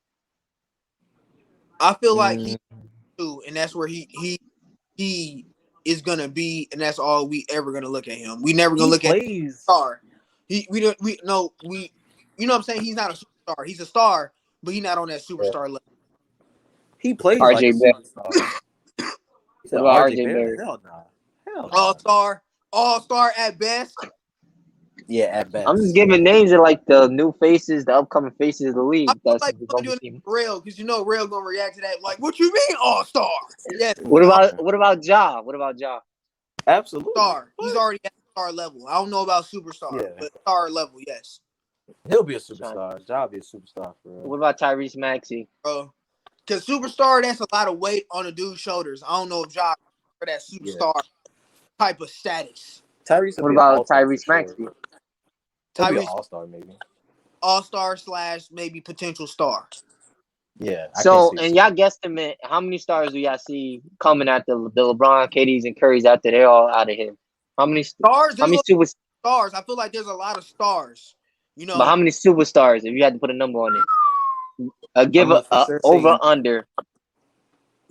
[SPEAKER 2] I feel like he too, and that's where he is gonna be, and that's all we ever gonna look at him. We never gonna look at star. We don't we no we you know what I'm saying? He's not a superstar. He's a star, but he's not on that superstar level.
[SPEAKER 3] He plays like a
[SPEAKER 1] RJ Barrett.
[SPEAKER 3] superstar. He
[SPEAKER 1] What
[SPEAKER 3] said
[SPEAKER 1] about
[SPEAKER 3] RJ
[SPEAKER 1] RJ
[SPEAKER 3] Barrett?
[SPEAKER 1] Barrett?
[SPEAKER 3] Hell nah. Hell nah.
[SPEAKER 2] All star at best.
[SPEAKER 3] Yeah, at
[SPEAKER 1] I'm just
[SPEAKER 3] best.
[SPEAKER 1] giving names of like the new faces, the upcoming faces of the
[SPEAKER 2] I
[SPEAKER 1] league.
[SPEAKER 2] feel
[SPEAKER 1] That's
[SPEAKER 2] like you're
[SPEAKER 1] gonna
[SPEAKER 2] doing
[SPEAKER 1] be.
[SPEAKER 2] it for real because you know real gonna react to that like, what you mean all star? Yes,
[SPEAKER 1] What about Ja? What about Ja?
[SPEAKER 3] Absolutely.
[SPEAKER 2] star. He's already at star level. I don't know about superstar,
[SPEAKER 3] Yeah.
[SPEAKER 2] but star level, yes.
[SPEAKER 3] He'll be a superstar. Ja be a superstar for real.
[SPEAKER 1] What about Tyrese Maxey?
[SPEAKER 2] Bro. Because superstar, that's a lot of weight on a dude's shoulders. I don't know if Ja for that superstar type of status.
[SPEAKER 3] Tyrese will
[SPEAKER 1] What
[SPEAKER 3] be an
[SPEAKER 1] about
[SPEAKER 3] all-star for
[SPEAKER 1] Tyrese
[SPEAKER 3] sure.
[SPEAKER 1] Maxey?
[SPEAKER 3] He'll be an
[SPEAKER 2] Tyrese
[SPEAKER 3] all-star maybe.
[SPEAKER 2] all-star / maybe potential star.
[SPEAKER 3] Yeah, I can't
[SPEAKER 1] So,
[SPEAKER 3] see.
[SPEAKER 1] and y'all guesstimate how many stars do y'all see coming at the LeBron, KDs, and Currys after they're all out of here? How many?
[SPEAKER 2] Stars,
[SPEAKER 1] How
[SPEAKER 2] there's a
[SPEAKER 1] many
[SPEAKER 2] lot
[SPEAKER 1] super?
[SPEAKER 2] of stars. I feel like there's a lot of stars. You
[SPEAKER 1] But how
[SPEAKER 2] know,
[SPEAKER 1] many superstars? If you had to put a number on it,
[SPEAKER 3] I'm
[SPEAKER 1] give
[SPEAKER 3] gonna for
[SPEAKER 1] a
[SPEAKER 3] sure
[SPEAKER 1] over
[SPEAKER 3] say
[SPEAKER 1] under.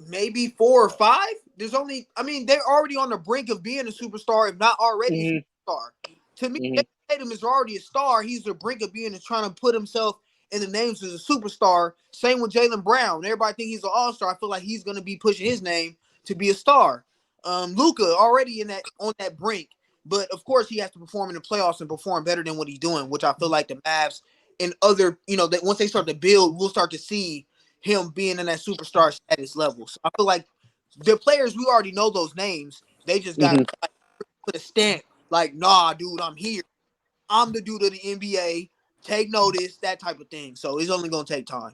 [SPEAKER 2] maybe 4 or 5. There's only, I mean, they're already on the brink of being a superstar, if not already
[SPEAKER 1] Hmm.
[SPEAKER 2] a superstar. To me,
[SPEAKER 1] Hmm.
[SPEAKER 2] Jason Tatum is already a star. He's the brink of being and trying to put himself in the names as a superstar. Same with Jaylen Brown. Everybody think he's an all-star. I feel like he's gonna be pushing his name to be a star. Luka already on that brink, but of course he has to perform in the playoffs and perform better than what he's doing, which I feel like the Mavs and other, that once they start to build, we'll start to see him being in that superstar status level. So I feel like the players, we already know those names. They just got to
[SPEAKER 1] Hmm.
[SPEAKER 2] like, put a stamp like, nah, dude, I'm here. I'm the dude of the NBA. Take notice, that type of thing. So it's only going to take time.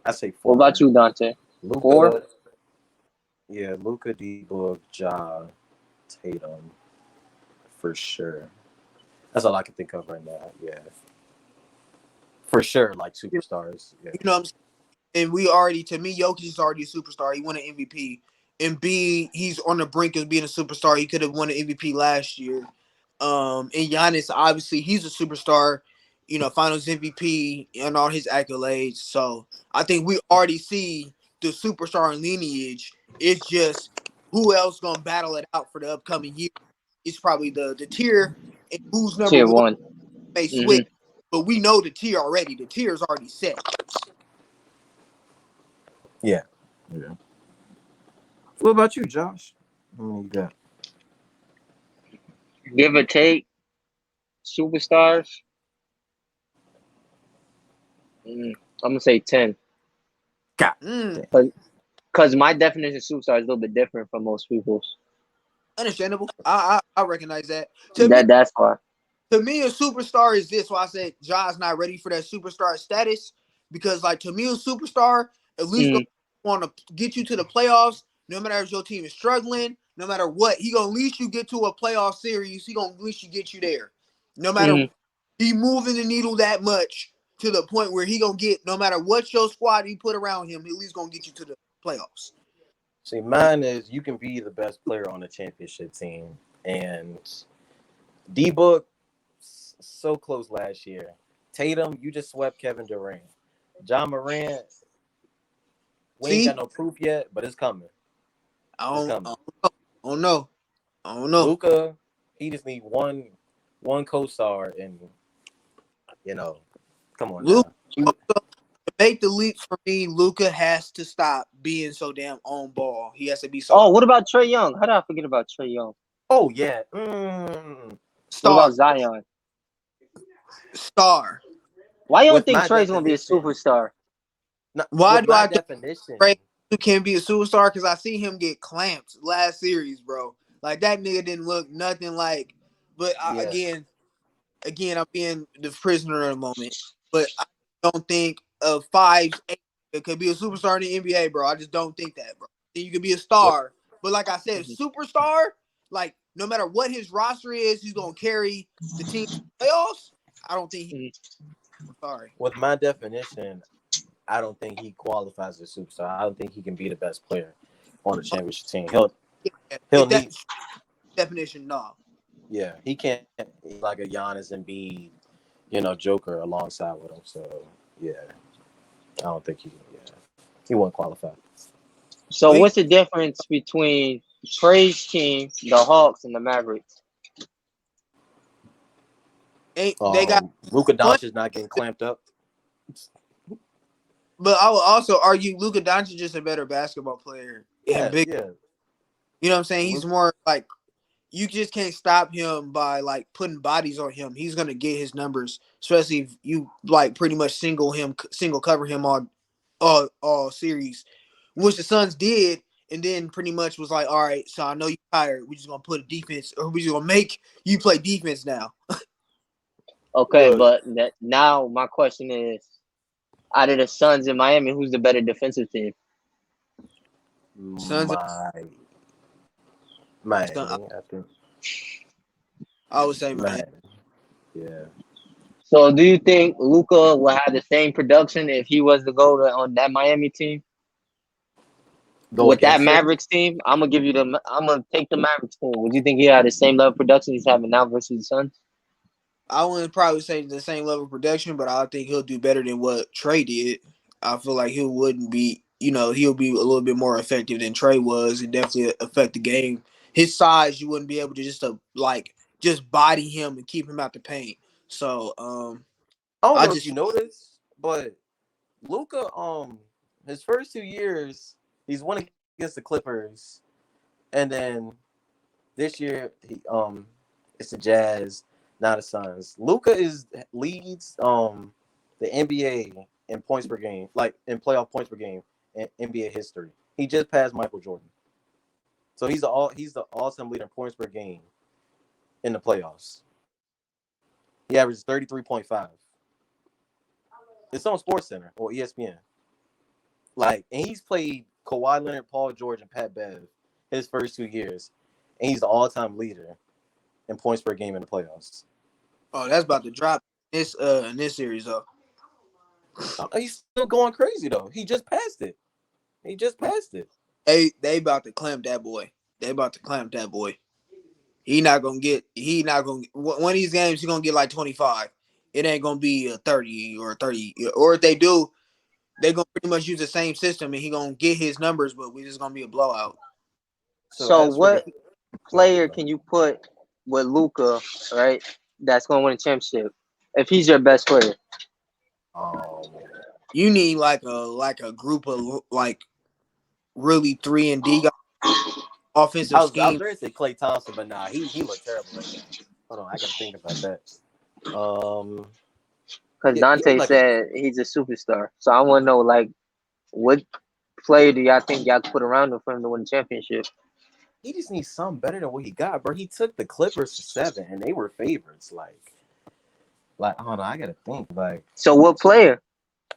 [SPEAKER 3] I say
[SPEAKER 1] What
[SPEAKER 3] 4.
[SPEAKER 1] about you, Dante? 4?
[SPEAKER 3] Luka. Yeah, Luka, D-Book, Ja, Tatum, for sure. That's all I can think of right now. Yeah, for sure, like superstars. Yeah,
[SPEAKER 2] You know what I'm saying? And we already, to me, Jokic is already a superstar. He won an MVP. And B, he's on the brink of being a superstar. He could have won an MVP last year. And Giannis, obviously, he's a superstar, finals MVP and all his accolades. So I think we already see the superstar lineage. It's just who else gonna battle it out for the upcoming year. It's probably the tier and who's number
[SPEAKER 1] Tier
[SPEAKER 2] one
[SPEAKER 1] 1.
[SPEAKER 2] may
[SPEAKER 1] Hmm.
[SPEAKER 2] switch. But we know the tier already. The tier is already set.
[SPEAKER 3] yeah. What about you, Josh? How many you got?
[SPEAKER 1] Give or take, superstars. I'm gonna say 10.
[SPEAKER 3] God.
[SPEAKER 2] Mm,
[SPEAKER 1] Because my definition of superstar is a little bit different from most people's.
[SPEAKER 2] understandable. I recognize that. To me,
[SPEAKER 1] That's why.
[SPEAKER 2] To me, a superstar is this. Why I said Ja's not ready for that superstar status because, like, to me, a superstar at least gonna
[SPEAKER 1] Mm.
[SPEAKER 2] want to get you to the playoffs. No matter if your team is struggling, no matter what, he gonna at least you get to a playoff series. He gonna at least you get you there. No matter
[SPEAKER 1] Mm.
[SPEAKER 2] he moving the needle that much to the point where he gonna get no matter what your squad he put around him, he at least gonna get you to the playoffs.
[SPEAKER 3] See, mine is you can be the best player on a championship team, and D-Book so close last year. Tatum, you just swept Kevin Durant. John Morant, we ain't got
[SPEAKER 2] See,
[SPEAKER 3] no proof yet, but it's coming. It's coming.
[SPEAKER 2] I don't know. I don't know.
[SPEAKER 3] Luka, he just need one co-star, and come on
[SPEAKER 2] Luke.
[SPEAKER 3] now.
[SPEAKER 2] To make the leap for me, Luka has to stop being so damn on ball. He has to be so
[SPEAKER 1] Oh, what about Trey Young? How did I forget about Trey Young?
[SPEAKER 3] Oh yeah.
[SPEAKER 1] What
[SPEAKER 2] star.
[SPEAKER 1] about Zion?
[SPEAKER 2] Star.
[SPEAKER 1] Why you don't
[SPEAKER 3] With
[SPEAKER 1] think
[SPEAKER 3] my
[SPEAKER 1] Trey's gonna be a
[SPEAKER 3] definition,
[SPEAKER 1] superstar?
[SPEAKER 2] Why
[SPEAKER 3] with
[SPEAKER 2] do
[SPEAKER 3] my
[SPEAKER 2] I think
[SPEAKER 3] definition,
[SPEAKER 2] Trey can't be a superstar? Because I see him get clamped last series, bro. Like that nigga didn't look nothing like. But
[SPEAKER 3] yeah.
[SPEAKER 2] again, I'm being the prisoner of the moment. But I don't think a 5'8" could be a superstar in the NBA, bro. I just don't think that, bro. You could be a
[SPEAKER 3] What
[SPEAKER 2] star, but like I said, superstar. Like no matter what his roster is, he's gonna carry the team to the playoffs. I don't think. Sorry.
[SPEAKER 3] with my definition, I don't think he qualifies as a superstar. I don't think he can be the best player on the championship team.
[SPEAKER 2] Yeah,
[SPEAKER 3] He'll
[SPEAKER 2] that
[SPEAKER 3] need
[SPEAKER 2] definition, no.
[SPEAKER 3] he can't he's like a Giannis and be Joker alongside with him. So yeah, I don't think he won't qualify.
[SPEAKER 1] So
[SPEAKER 2] Well,
[SPEAKER 1] what's the difference between Trey's team, the Hawks, and the Mavericks?
[SPEAKER 2] they got
[SPEAKER 3] Luka
[SPEAKER 2] one,
[SPEAKER 3] Doncic not getting clamped up.
[SPEAKER 2] but I would also argue Luka Doncic is a better basketball player and
[SPEAKER 3] Yeah,
[SPEAKER 2] big.
[SPEAKER 3] yeah.
[SPEAKER 2] You know what I'm saying? He's more like you just can't stop him by like putting bodies on him. He's gonna get his numbers, especially if you like pretty much single cover him all series, which the Suns did, and then pretty much was like, all right, so I know you're tired. We're just gonna put a defense, or we're just gonna make you play defense now.
[SPEAKER 1] Okay,
[SPEAKER 3] Look,
[SPEAKER 1] but now my question is, out of the Suns in Miami, who's the better defensive team?
[SPEAKER 2] Suns,
[SPEAKER 3] my
[SPEAKER 2] Sun,
[SPEAKER 3] Miami, I think
[SPEAKER 2] I would say Miami.
[SPEAKER 3] Miami. Yeah.
[SPEAKER 1] So do you think Luka will have the same production if he was to go on that Miami team?
[SPEAKER 3] Go
[SPEAKER 1] With that
[SPEAKER 3] against it.
[SPEAKER 1] Mavericks team, I'm gonna take the Mavericks team. Would you think he had the same level of production he's having now versus the Suns?
[SPEAKER 2] I wouldn't probably say the same level of production, but I think he'll do better than what Trey did. I feel like he wouldn't be, he'll be a little bit more effective than Trey was, and definitely affect the game. His size, you wouldn't be able to just body him and keep him out the paint. So,
[SPEAKER 3] I don't
[SPEAKER 2] I
[SPEAKER 3] know if
[SPEAKER 2] just
[SPEAKER 3] you noticed, but Luka, his first 2 years, he's won against the Clippers, and then this year it's the Jazz, not the Suns. Luka leads the NBA in points per game, like in playoff points per game in NBA history. He just passed Michael Jordan, so he's the all-time leader in points per game in the playoffs. He averages 33.5. It's on SportsCenter or ESPN. And he's played Kawhi Leonard, Paul George, and Pat Bev his first 2 years, and he's the all-time leader in points per game in the playoffs.
[SPEAKER 2] that's about to drop in this series though.
[SPEAKER 3] He's still going crazy though. He just passed it. He just passed it.
[SPEAKER 2] They about to clamp that boy. They about to clamp that boy. He not gonna one of these games. He's gonna get like 25. It ain't gonna be a 30 or 30. Or if they do, they gonna pretty much use the same system, and he gonna get his numbers, but we just gonna be a blowout.
[SPEAKER 3] So
[SPEAKER 1] So
[SPEAKER 3] as for the
[SPEAKER 1] what player can you put with Luka, right? That's gonna win a championship if he's your best player.
[SPEAKER 3] um,
[SPEAKER 2] You need like a group of like really 3-and-D guys,
[SPEAKER 3] I
[SPEAKER 2] offensive
[SPEAKER 3] was
[SPEAKER 2] scheme.
[SPEAKER 3] ready to say Klay Thompson, but nah, he looked terrible right now. Hold on, I gotta think about that.
[SPEAKER 1] Because
[SPEAKER 3] Give me
[SPEAKER 1] Dante
[SPEAKER 3] like a.
[SPEAKER 1] said he's a superstar. So I want to know, like, what player do y'all think y'all could put around him for him to win the championship?
[SPEAKER 3] He just needs something better than what he got, bro. He took the Clippers to 7, and they were favorites. Hold on, I gotta think.
[SPEAKER 1] So what player?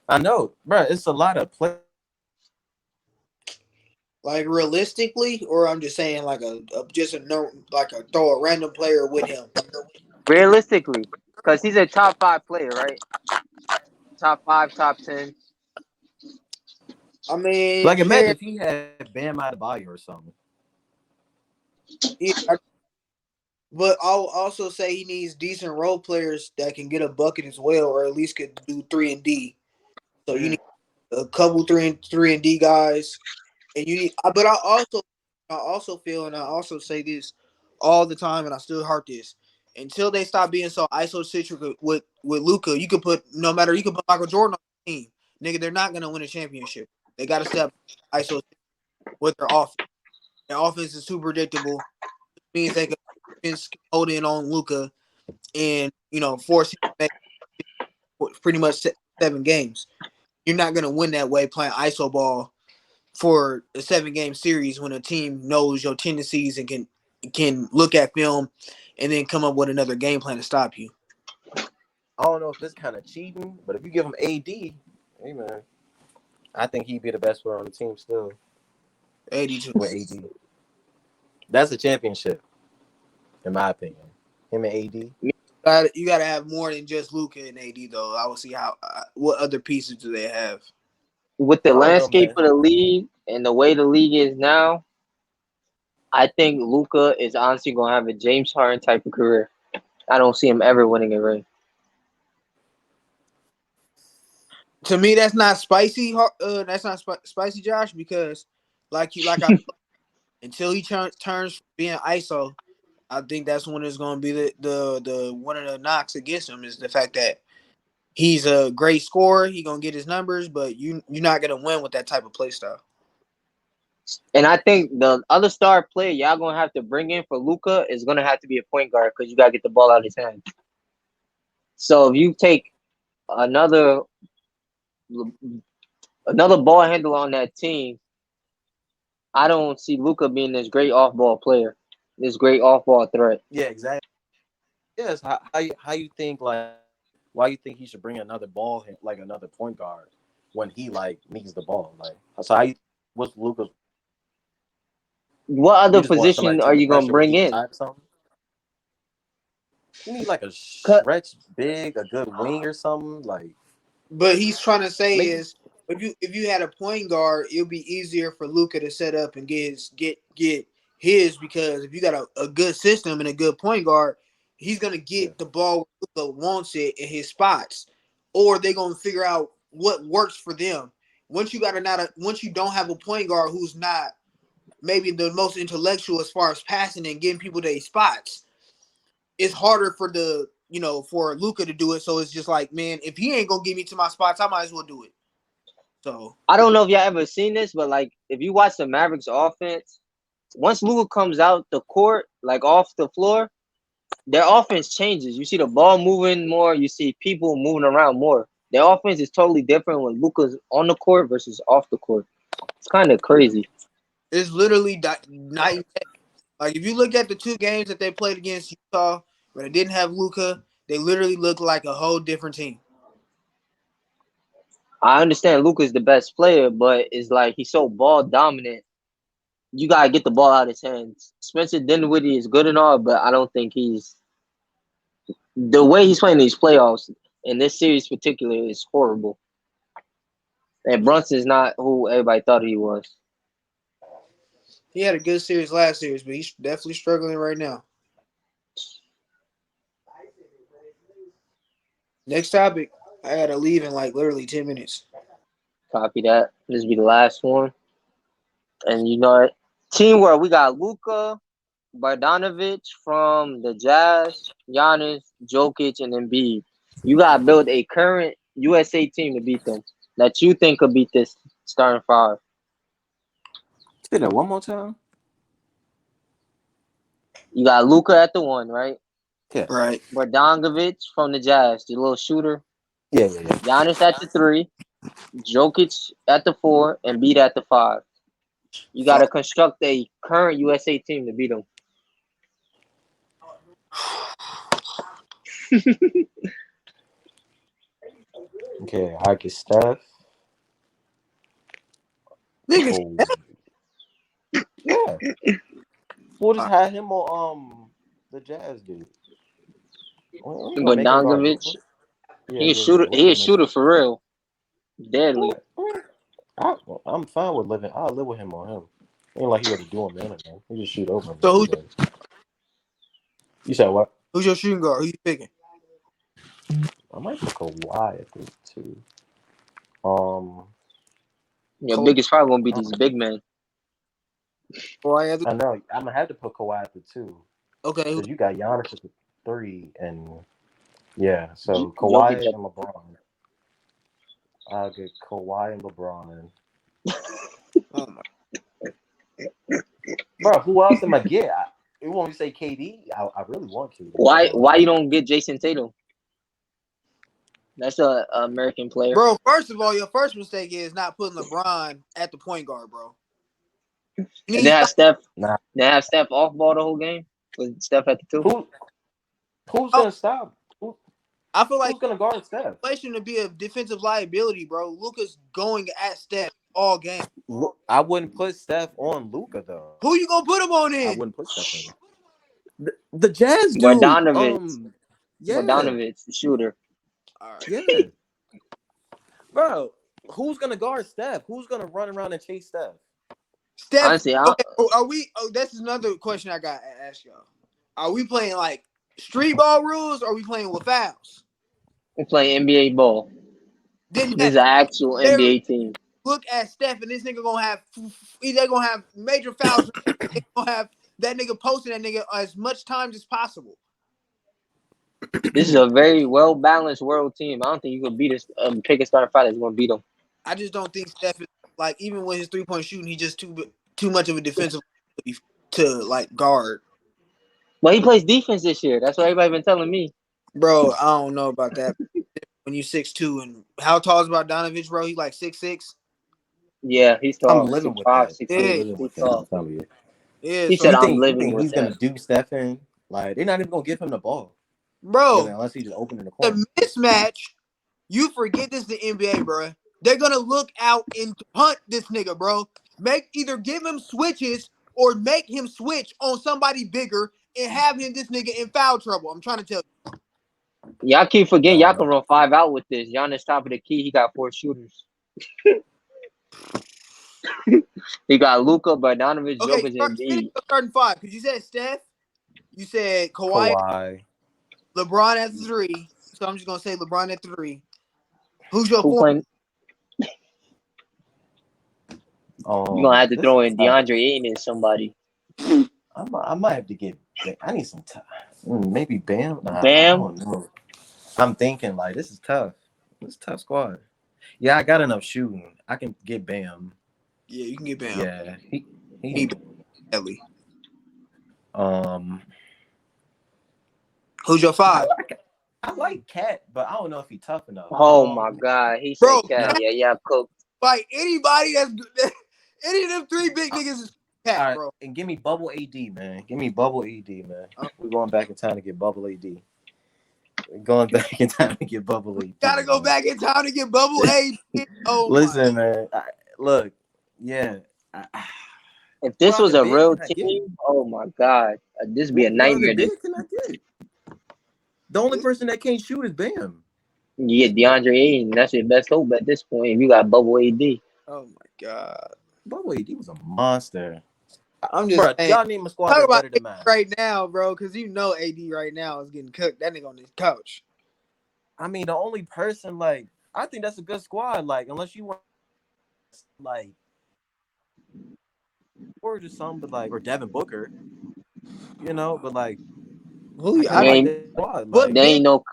[SPEAKER 3] I know, bro. It's a lot of play.
[SPEAKER 2] Like realistically, or I'm just saying like just a no, like a throw a random player with him.
[SPEAKER 1] Realistically, because he's a top 5 player, right? Top 5, top 10.
[SPEAKER 2] I mean,
[SPEAKER 3] Like, imagine if he had Bam Adebayo or something.
[SPEAKER 2] yeah, but I'll also say he needs decent role players that can get a bucket as well, or at least could do 3-and-D. So you need a couple three and D guys, and you need. But I also feel, and I also say this all the time, and I still heart this. Until they stop being so isocentric with Luka, you could put no matter you could put Michael Jordan on the team, nigga. They're not gonna win a championship. They got to step iso with their offense. Their offense is too predictable. It means they can hold in on Luka and force him to make pretty much 7 games. You're not gonna win that way playing iso ball for a 7-game series when a team knows your tendencies and can look at film and then come up with another game plan to stop you.
[SPEAKER 3] I don't know if it's kind of cheating, but if you give him AD, hey man, I think he'd be the best player on the team still
[SPEAKER 2] 82.
[SPEAKER 3] with AD. That's a championship, in my opinion. Him and AD.
[SPEAKER 2] You gotta have more than just Luka and AD though. I will see how what other pieces do they have.
[SPEAKER 1] With the
[SPEAKER 3] I don't know,
[SPEAKER 1] landscape
[SPEAKER 3] man.
[SPEAKER 1] of the league and the way the league is now, I think Luca is honestly gonna have a James Harden type of career. I don't see him ever winning a ring.
[SPEAKER 2] To me, that's not spicy. That's not spicy, Josh, because like I until he turns from being ISO, I think that's when it's going to be the one of the knocks against him is the fact that he's a great scorer. He gonna get his numbers, but you're not gonna win with that type of play style.
[SPEAKER 1] And I think the other star player y'all gonna have to bring in for Luca is gonna have to be a point guard because you gotta get the ball out of his hands. So if you take another another ball handler on that team, I don't see Luca being this great off ball player, this great off ball threat.
[SPEAKER 3] Yeah, exactly. Yes. How you think like why you think he should bring another like another point guard when he like needs the ball? Like so how you what's Luca's
[SPEAKER 1] What
[SPEAKER 3] you
[SPEAKER 1] other
[SPEAKER 3] just want somebody
[SPEAKER 1] position
[SPEAKER 3] to
[SPEAKER 1] are
[SPEAKER 3] take the
[SPEAKER 1] you gonna
[SPEAKER 3] pressure when
[SPEAKER 1] bring
[SPEAKER 3] he
[SPEAKER 1] in?
[SPEAKER 3] decides something? You need like a
[SPEAKER 1] 'Cause
[SPEAKER 3] stretch big, a good wing or something. Like
[SPEAKER 2] But he's trying to say
[SPEAKER 3] maybe
[SPEAKER 2] is if you had a point guard, it'll be easier for Luca to set up and get his because if you got a good system and a good point guard, he's gonna
[SPEAKER 3] yeah.
[SPEAKER 2] get the ball where Luka wants it in his spots, or they're gonna figure out what works for them. Once you don't have a point guard who's not maybe the most intellectual as far as passing and getting people to their spots, it's harder for for Luca to do it. So it's just like, man, if he ain't gonna get me to my spots, I might as well do it. So
[SPEAKER 1] I don't know if y'all ever seen this, but like if you watch the Mavericks offense, once Luka comes out the court, like off the floor, their offense changes. You see the ball moving more. You see people moving around more. Their offense is totally different when Luka's on the court versus off the court. It's kind of crazy.
[SPEAKER 2] it's literally night and day. Like if you look at the two games that they played against Utah, where they didn't have Luca, they literally looked like a whole different team.
[SPEAKER 1] I understand Luka's the best player, but it's like he's so ball dominant. You gotta get the ball out of his hands. Spencer Dinwiddie is good and all, but I don't think he's the way he's playing these playoffs in this series particularly is horrible. And Brunson's not who everybody thought he was.
[SPEAKER 2] He had a good series last series, but he's definitely struggling right now. Next topic, I gotta leave in like literally 10 minutes.
[SPEAKER 1] Copy that. This will be the last one. And you know it. Team where we got Luka, Bogdanovic from the Jazz, Giannis, Jokic, and Embiid. You gotta build a current USA team to beat them that you think could beat this starting five.
[SPEAKER 3] say that one more time.
[SPEAKER 1] You got Luka at the one, right?
[SPEAKER 3] Yeah.
[SPEAKER 2] Right.
[SPEAKER 1] Bogdanovic from the Jazz, the little shooter.
[SPEAKER 3] Yeah.
[SPEAKER 1] Giannis at the three, Jokic at the four, and Embiid at the five. You got to construct a current USA team to beat them.
[SPEAKER 3] Okay, I get Steph.
[SPEAKER 2] Niggas,
[SPEAKER 3] Oh, yeah. We'll just have him on the Jazz dude. We're gonna make him guard
[SPEAKER 1] Bogdanovic,
[SPEAKER 3] Luka.
[SPEAKER 1] he a
[SPEAKER 3] Yeah.
[SPEAKER 1] shooter.
[SPEAKER 3] We're
[SPEAKER 1] He a
[SPEAKER 3] gonna make
[SPEAKER 1] shooter for real, deadly.
[SPEAKER 3] I'm fine with living. I'll live with him on him. Ain't like he got to do him anything. He just shoot over him
[SPEAKER 2] so
[SPEAKER 3] every day. You said what?
[SPEAKER 2] who's your shooting guard? Who you picking?
[SPEAKER 3] I might put Kawhi at this too. Um,
[SPEAKER 1] Your biggest problem gonna be these big men.
[SPEAKER 3] I know I'm gonna have to put Kawhi at the two
[SPEAKER 2] Okay.
[SPEAKER 3] because you got Giannis at the three, and yeah, so
[SPEAKER 1] Jokic.
[SPEAKER 3] Kawhi and LeBron. I'll get Kawhi and LeBron.
[SPEAKER 2] Oh my.
[SPEAKER 3] Bro, who else am I get? You want me to say KD? I really want KD.
[SPEAKER 1] Why you don't get Jason Tatum? That's a American player.
[SPEAKER 2] Bro, first of all, your first mistake is not putting LeBron at the point guard, bro.
[SPEAKER 1] And they have Steph.
[SPEAKER 3] Nah.
[SPEAKER 1] They have Steph off ball the whole game with Steph at the two.
[SPEAKER 3] Who's gonna stop?
[SPEAKER 2] I feel like
[SPEAKER 3] Who's gonna guard Steph?
[SPEAKER 2] Relation to be a defensive liability, bro. Luka's going at Steph all game.
[SPEAKER 3] I wouldn't put Steph on Luka though.
[SPEAKER 2] Who you gonna put him on
[SPEAKER 3] I
[SPEAKER 2] in?
[SPEAKER 3] wouldn't put Steph on. The Jazz dude.
[SPEAKER 1] Bogdanovic.
[SPEAKER 3] Yeah,
[SPEAKER 1] Bogdanovich, the shooter.
[SPEAKER 2] All right.
[SPEAKER 3] yeah, bro. Who's gonna guard Steph? Who's gonna run around and chase Steph?
[SPEAKER 2] Steph.
[SPEAKER 1] Honestly,
[SPEAKER 2] Okay. Are we? Oh, that's another question I got to ask y'all. Are we playing like street ball rules? Or are we playing with fouls?
[SPEAKER 1] I'm playing NBA ball.
[SPEAKER 2] Then
[SPEAKER 1] This is
[SPEAKER 2] yes,
[SPEAKER 1] an actual
[SPEAKER 2] there.
[SPEAKER 1] NBA team.
[SPEAKER 2] Look at Steph, and this nigga gonna have. They're gonna have major fouls. They gonna have that nigga posting that nigga as much time as possible.
[SPEAKER 1] This is a very well balanced world team. I don't think you can beat us. Pick a starting five that's going to beat them.
[SPEAKER 2] I just don't think Steph is like even with his 3-point shooting, he's just too much of a defensive to like guard.
[SPEAKER 1] But he plays defense this year. That's what everybody been telling me.
[SPEAKER 2] Bro, I don't know about that. When you 6'2", and how tall is Bogdanovich, bro? He like 6'6".
[SPEAKER 1] Yeah, he's
[SPEAKER 3] I'm
[SPEAKER 1] tall.
[SPEAKER 3] living
[SPEAKER 1] Six
[SPEAKER 3] with
[SPEAKER 1] five,
[SPEAKER 3] that.
[SPEAKER 1] six
[SPEAKER 3] I'm
[SPEAKER 2] Yeah,
[SPEAKER 1] six.
[SPEAKER 3] living
[SPEAKER 1] He's
[SPEAKER 3] with that. I'm
[SPEAKER 1] tall.
[SPEAKER 3] telling you.
[SPEAKER 2] yeah.
[SPEAKER 1] He
[SPEAKER 2] So,
[SPEAKER 1] said,
[SPEAKER 3] You
[SPEAKER 1] "I'm
[SPEAKER 3] think
[SPEAKER 1] living with
[SPEAKER 3] he's gonna
[SPEAKER 1] that."
[SPEAKER 3] do Steph in? Like they're not even gonna give him the ball. You know,
[SPEAKER 2] bro,
[SPEAKER 3] unless he just open in the corner.
[SPEAKER 2] the mismatch. You forget this is the NBA, bro. They're gonna look out and hunt this nigga, bro. Either give him switches or make him switch on somebody bigger and have him this nigga in foul trouble. I'm trying to tell
[SPEAKER 1] Y'all keep forgetting y'all
[SPEAKER 3] Nah.
[SPEAKER 1] can run 5 out with this. Giannis top of the key. He got 4 shooters. He got Luka, Bogdanovich,
[SPEAKER 2] you. Okay,
[SPEAKER 1] Jokic, and
[SPEAKER 2] finish
[SPEAKER 1] Embiid.
[SPEAKER 2] up starting five because you said Steph, you said Kawhi,
[SPEAKER 3] Kawhi.
[SPEAKER 2] LeBron at 3. So I'm just gonna say LeBron at 3. Who's your
[SPEAKER 1] Who
[SPEAKER 2] 4?
[SPEAKER 1] playing? You gonna have to
[SPEAKER 3] This
[SPEAKER 1] throw
[SPEAKER 3] is
[SPEAKER 1] in
[SPEAKER 3] tough.
[SPEAKER 1] DeAndre Ayton and somebody.
[SPEAKER 3] I might have to get. I need some time. Maybe Bam. Nah, I
[SPEAKER 1] Bam.
[SPEAKER 3] don't know. I'm thinking like this is tough. This is a tough squad. Yeah, I got enough shooting. I can get Bam.
[SPEAKER 2] Yeah, you can get Bam.
[SPEAKER 3] Yeah, he.
[SPEAKER 2] Need Ellie.
[SPEAKER 3] Um,
[SPEAKER 2] Who's your
[SPEAKER 3] I
[SPEAKER 2] 5?
[SPEAKER 3] like I like Cat, but I don't know if he's tough enough.
[SPEAKER 1] Oh my God. He said,
[SPEAKER 2] Bro,
[SPEAKER 1] "Cat."
[SPEAKER 3] Nah.
[SPEAKER 1] Yeah, cooked.
[SPEAKER 2] like anybody that's any of them 3 big niggas is
[SPEAKER 3] All
[SPEAKER 2] cat,
[SPEAKER 3] right,
[SPEAKER 2] bro.
[SPEAKER 3] and give me Bubble AD, man. Give me Bubble AD, man. We're going back in time to get Bubble AD. We're going back in time to get Bubble AD.
[SPEAKER 2] Gotta go
[SPEAKER 3] Man.
[SPEAKER 2] back in time to get bubble A. Oh my!
[SPEAKER 3] Listen, man. Look, yeah.
[SPEAKER 1] If
[SPEAKER 3] What
[SPEAKER 1] this was
[SPEAKER 3] other
[SPEAKER 1] a
[SPEAKER 3] big
[SPEAKER 1] real
[SPEAKER 3] can I get?
[SPEAKER 1] team, oh my God, this would be a
[SPEAKER 3] What other
[SPEAKER 1] nightmare.
[SPEAKER 3] big can I get? The only person that can't shoot is Bam.
[SPEAKER 1] You get DeAndre Ayton. That's your best hope at this point. If you got Bubble AD.
[SPEAKER 2] Oh my god!
[SPEAKER 3] Bubble AD was a monster.
[SPEAKER 2] I'm just
[SPEAKER 3] Bro,
[SPEAKER 2] saying.
[SPEAKER 3] y'all name a squad
[SPEAKER 2] Talk
[SPEAKER 3] that's
[SPEAKER 2] about
[SPEAKER 3] better
[SPEAKER 2] AD
[SPEAKER 3] than mine.
[SPEAKER 2] right now, bro, because you know AD right now is getting cooked. That nigga on his couch.
[SPEAKER 3] I mean, the only person, like, I think that's a good squad. Like, unless you want, like, or just something, but like, or Devin Booker, you know, but like, I
[SPEAKER 2] Who?
[SPEAKER 3] kind
[SPEAKER 1] They
[SPEAKER 3] of like
[SPEAKER 1] ain't,
[SPEAKER 3] that squad.
[SPEAKER 2] What
[SPEAKER 3] Like,
[SPEAKER 1] they
[SPEAKER 2] big?
[SPEAKER 1] ain't no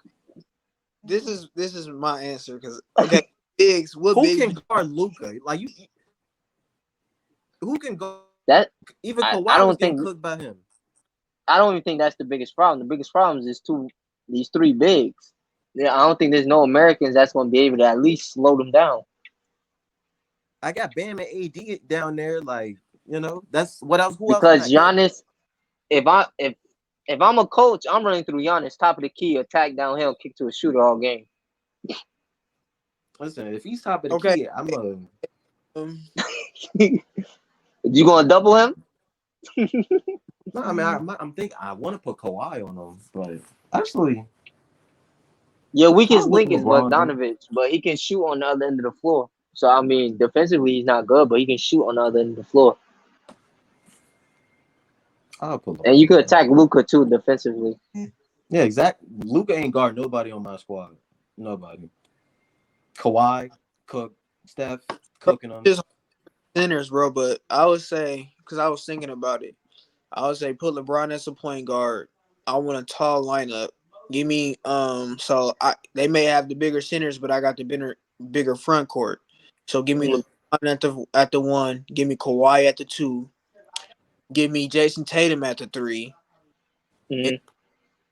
[SPEAKER 2] This is my answer because okay, bigs. What
[SPEAKER 3] who
[SPEAKER 2] bigs?
[SPEAKER 3] can guard Luca? Like, who can go?
[SPEAKER 1] that.
[SPEAKER 3] Even
[SPEAKER 1] I
[SPEAKER 3] Kawhi was
[SPEAKER 1] don't
[SPEAKER 3] getting
[SPEAKER 1] think.
[SPEAKER 3] cooked by him.
[SPEAKER 1] I don't even think that's the biggest problem. The biggest problem is these 3 bigs. Yeah, I don't think there's no Americans that's going to be able to at least slow them down.
[SPEAKER 3] I got Bam and AD down there. Like, you know, that's what else. Who else can I
[SPEAKER 1] Because
[SPEAKER 3] get?
[SPEAKER 1] Giannis, if I'm a coach, I'm running through Giannis, top of the key, attack downhill, kick to a shooter all game.
[SPEAKER 3] Listen, if he's top of the
[SPEAKER 2] Okay.
[SPEAKER 3] key, I'm a.
[SPEAKER 2] Um,
[SPEAKER 1] You gonna double him?
[SPEAKER 3] No, I mean, I'm thinking I want to put Kawhi on him, but actually,
[SPEAKER 1] Your
[SPEAKER 3] I'll
[SPEAKER 1] weakest
[SPEAKER 3] look
[SPEAKER 1] link is
[SPEAKER 3] LeBron. Dude.
[SPEAKER 1] Bogdanovich, but he can shoot on the other end of the floor. So I mean, defensively he's not good, but he can shoot on the other end of the floor.
[SPEAKER 3] I'll put
[SPEAKER 1] And you could
[SPEAKER 3] LeBron.
[SPEAKER 1] attack Luka too defensively.
[SPEAKER 3] Yeah, exactly. Luca ain't guard nobody on my squad. Nobody. Kawhi, Cook, Steph, cooking them.
[SPEAKER 2] just centers, bro. But I would say because I was thinking about it. I would say put LeBron as a point guard. I want a tall lineup. Give me they may have the bigger centers, but I got the bigger front court. So give me
[SPEAKER 1] Mm-hmm.
[SPEAKER 2] LeBron at the 1. Give me Kawhi at the 2. Give me Jason Tatum at the 3. And
[SPEAKER 1] Mm-hmm.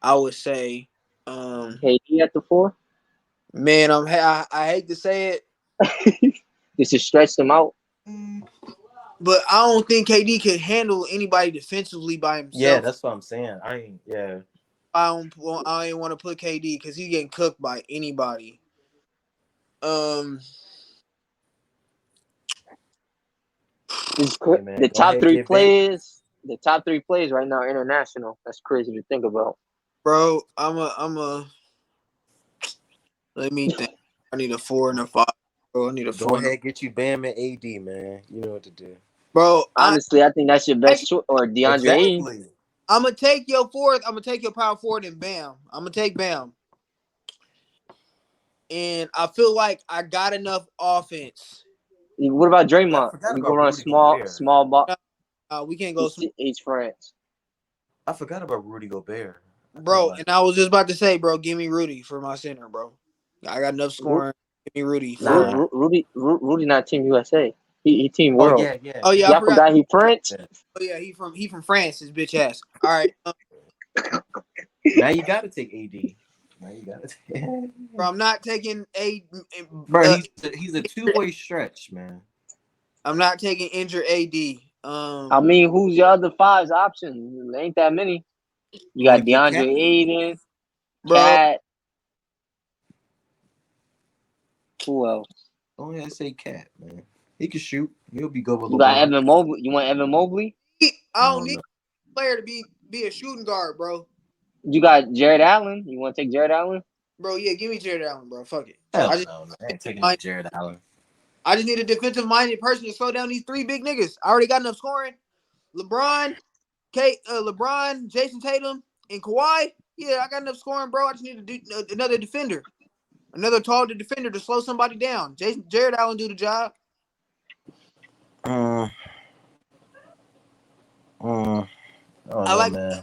[SPEAKER 2] I would say,
[SPEAKER 1] KD at the 4.
[SPEAKER 2] man, I hate to say it,
[SPEAKER 1] Just to stretch them out.
[SPEAKER 2] but I don't think KD can handle anybody defensively by
[SPEAKER 3] Yeah,
[SPEAKER 2] himself.
[SPEAKER 3] that's what I'm saying. I ain't. Yeah.
[SPEAKER 2] I ain't want to put KD because he's getting cooked by anybody.
[SPEAKER 3] Hey man,
[SPEAKER 1] The
[SPEAKER 3] go
[SPEAKER 1] top
[SPEAKER 3] ahead,
[SPEAKER 1] three
[SPEAKER 3] get Bam.
[SPEAKER 1] players. The top 3 players right now are international. That's crazy to think about.
[SPEAKER 2] Bro, I'm a. Let me think. I need a 4 and a 5. Bro, I need a
[SPEAKER 3] Go
[SPEAKER 2] 4.
[SPEAKER 3] ahead, get you Bam and AD, man. You know what to do.
[SPEAKER 2] Bro,
[SPEAKER 1] Honestly, I think that's your best choice. Or DeAndre Ayton.
[SPEAKER 3] Exactly.
[SPEAKER 2] I'm gonna take your fourth. I'm gonna take your power forward and Bam. I'm gonna take Bam. And I feel like I got enough offense.
[SPEAKER 1] What about
[SPEAKER 3] I
[SPEAKER 1] Draymond?
[SPEAKER 3] forgot
[SPEAKER 1] You go
[SPEAKER 3] about
[SPEAKER 1] run
[SPEAKER 3] Rudy Gobert.
[SPEAKER 1] small ball.
[SPEAKER 2] We can't go small.
[SPEAKER 1] Each France.
[SPEAKER 3] I forgot about Rudy Gobert. I can't
[SPEAKER 2] Bro,
[SPEAKER 3] lie.
[SPEAKER 2] and I was just about to say, bro, give me Rudy for my center, bro. I got enough scoring. Give me Rudy for.
[SPEAKER 3] Nah.
[SPEAKER 1] Rudy not Team USA. He Team
[SPEAKER 3] Oh
[SPEAKER 1] World.
[SPEAKER 3] yeah.
[SPEAKER 2] Oh yeah, I
[SPEAKER 1] Y'all
[SPEAKER 2] forgot.
[SPEAKER 1] forgot he French.
[SPEAKER 3] Yeah.
[SPEAKER 2] Oh yeah, he from France. His bitch ass. All right,
[SPEAKER 3] Now you gotta take AD. Now you gotta take.
[SPEAKER 2] bro. I'm not taking
[SPEAKER 3] Bro,
[SPEAKER 2] uh,
[SPEAKER 3] he's a two-way stretch, man.
[SPEAKER 2] I'm not taking injured AD.
[SPEAKER 1] I mean, who's your other fives options? There ain't that many. You
[SPEAKER 3] Only
[SPEAKER 1] got
[SPEAKER 3] put Cat.
[SPEAKER 1] DeAndre Ayton,
[SPEAKER 2] Bro,
[SPEAKER 1] Cat. Who else?
[SPEAKER 3] Only I say Cat, man. He can shoot. He'll be good with
[SPEAKER 1] You got
[SPEAKER 3] LeBron.
[SPEAKER 1] Evan Mobley. You want Evan Mobley?
[SPEAKER 2] I don't
[SPEAKER 3] Oh
[SPEAKER 2] need
[SPEAKER 3] no.
[SPEAKER 2] a player to be a shooting guard, bro.
[SPEAKER 1] You got Jared Allen. You want to take Jared Allen?
[SPEAKER 2] Bro, yeah, give me Jared Allen, bro. Fuck it.
[SPEAKER 3] Hell no, man. I ain't taking no Jared Allen.
[SPEAKER 2] I just need a defensive minded person to slow down these three big niggas. I already got enough scoring. LeBron, Jason Tatum, and Kawhi. Yeah, I got enough scoring, bro. I just need to do another defender, another tall defender to slow somebody down. Jared Allen do the job.
[SPEAKER 3] I don't
[SPEAKER 2] I
[SPEAKER 3] know,
[SPEAKER 2] like
[SPEAKER 3] man.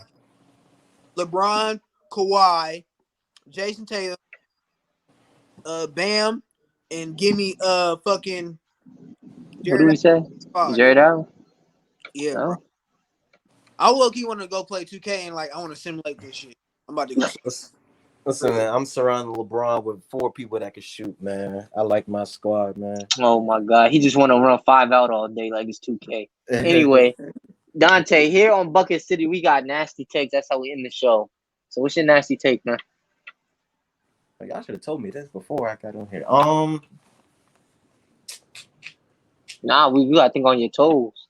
[SPEAKER 2] LeBron, Kawhi, Jason Tatum, Bam, and give me fucking
[SPEAKER 1] What do we
[SPEAKER 2] Jared
[SPEAKER 1] say?
[SPEAKER 2] Allen.
[SPEAKER 1] Jared Allen?
[SPEAKER 2] Yeah, bro.
[SPEAKER 1] No.
[SPEAKER 2] I low-key want to go play 2K and I want to simulate this shit. I'm about to go.
[SPEAKER 3] Listen, man. I'm surrounding LeBron with 4 people that can shoot, man. I like my squad, man.
[SPEAKER 1] Oh my God. He just want to run 5 out all day like it's 2K. Anyway, Dante, here on Bucket City, we got nasty takes. That's how we end the show. So what's your nasty take, man?
[SPEAKER 3] Y'all should have told me this before I got on here.
[SPEAKER 1] Nah, we got to think on your toes.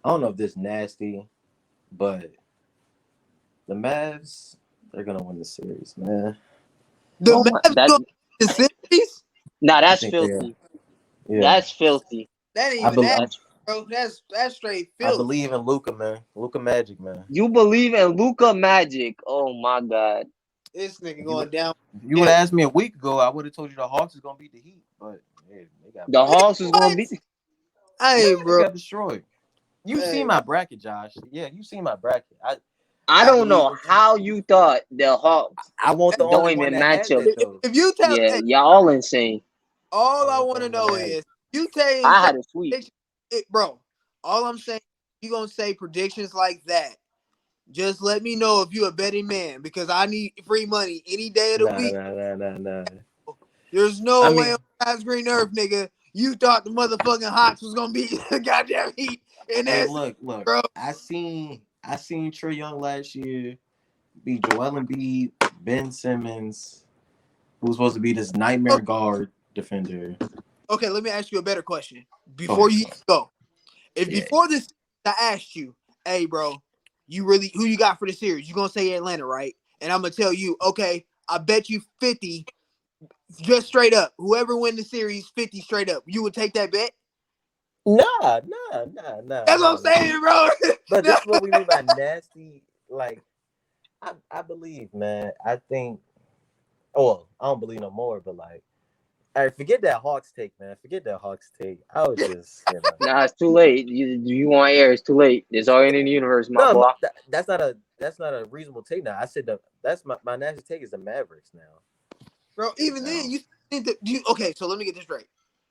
[SPEAKER 3] I don't know if this nasty, but the Mavs, they're gonna win the series, man.
[SPEAKER 2] The
[SPEAKER 1] Oh my,
[SPEAKER 2] Mavs going to the series?
[SPEAKER 1] nah,
[SPEAKER 3] I
[SPEAKER 1] that's
[SPEAKER 3] think they are.
[SPEAKER 1] filthy.
[SPEAKER 3] Yeah.
[SPEAKER 1] That's filthy.
[SPEAKER 2] That ain't
[SPEAKER 3] I,
[SPEAKER 2] even
[SPEAKER 3] be-
[SPEAKER 2] that,
[SPEAKER 3] I,
[SPEAKER 2] bro. That's straight
[SPEAKER 3] I
[SPEAKER 2] filth.
[SPEAKER 3] believe in Luca, man. Luca Magic, man.
[SPEAKER 1] You believe in Luca Magic. Oh my God.
[SPEAKER 2] This nigga going down.
[SPEAKER 3] If you would have asked me a week ago, I would have told you the Hawks is gonna beat the Heat, but hey, they got
[SPEAKER 1] The Hawks is going
[SPEAKER 2] What?
[SPEAKER 1] to be.
[SPEAKER 2] Hey,
[SPEAKER 3] they
[SPEAKER 2] bro.
[SPEAKER 3] got destroyed. You've
[SPEAKER 2] Hey.
[SPEAKER 3] seen my bracket, Josh. Yeah, you've seen my bracket.
[SPEAKER 1] I don't know how you thought the Hawks
[SPEAKER 3] I want the
[SPEAKER 1] don't
[SPEAKER 3] only one
[SPEAKER 1] even
[SPEAKER 3] that
[SPEAKER 1] match
[SPEAKER 3] had
[SPEAKER 1] up.
[SPEAKER 3] that though.
[SPEAKER 2] If you tell,
[SPEAKER 1] Yeah,
[SPEAKER 2] hey,
[SPEAKER 1] y'all insane.
[SPEAKER 2] all
[SPEAKER 3] I
[SPEAKER 2] I
[SPEAKER 3] want
[SPEAKER 2] want
[SPEAKER 3] the
[SPEAKER 2] to
[SPEAKER 3] only one
[SPEAKER 2] know
[SPEAKER 3] that had
[SPEAKER 2] is you say
[SPEAKER 1] I had a sweep.
[SPEAKER 2] bro. All I'm saying, you gonna say predictions like that. Just let me know if you a betting man because I need free money any day of the week.
[SPEAKER 3] Nah.
[SPEAKER 2] There's no
[SPEAKER 3] I
[SPEAKER 2] way
[SPEAKER 3] mean,
[SPEAKER 2] on God's green earth, nigga. You thought the motherfucking Hawks was gonna beat the goddamn Heat, and
[SPEAKER 3] hey,
[SPEAKER 2] that's
[SPEAKER 3] look.
[SPEAKER 2] bro.
[SPEAKER 3] I seen Trae Young last year beat Joel Embiid, Ben Simmons, who's supposed to be this nightmare guard defender.
[SPEAKER 2] Okay, let me ask you a better question
[SPEAKER 3] Go
[SPEAKER 2] before
[SPEAKER 3] ahead.
[SPEAKER 2] you go. If
[SPEAKER 3] Yeah.
[SPEAKER 2] before this, I asked you, hey, bro, who you got for the series? You gonna say Atlanta, right? And I'm gonna tell you, okay, I bet you 50, just straight up. Whoever win the series, 50 straight up. You would take that bet?
[SPEAKER 3] Nah.
[SPEAKER 2] That's what I'm saying, bro.
[SPEAKER 3] But this is what we mean by nasty. Like, I believe, man. I think. Oh, well, I don't believe no more. But like, all right, forget that Hawks take, man. Forget that Hawks take. I was just,
[SPEAKER 1] Nah, it's too late. You want air? It's too late. It's already in the universe, my
[SPEAKER 3] No,
[SPEAKER 1] boy.
[SPEAKER 3] that's not a reasonable take. Now I said that's my nasty take is the Mavericks now.
[SPEAKER 2] Bro, even then, you think that okay, so let me get this straight.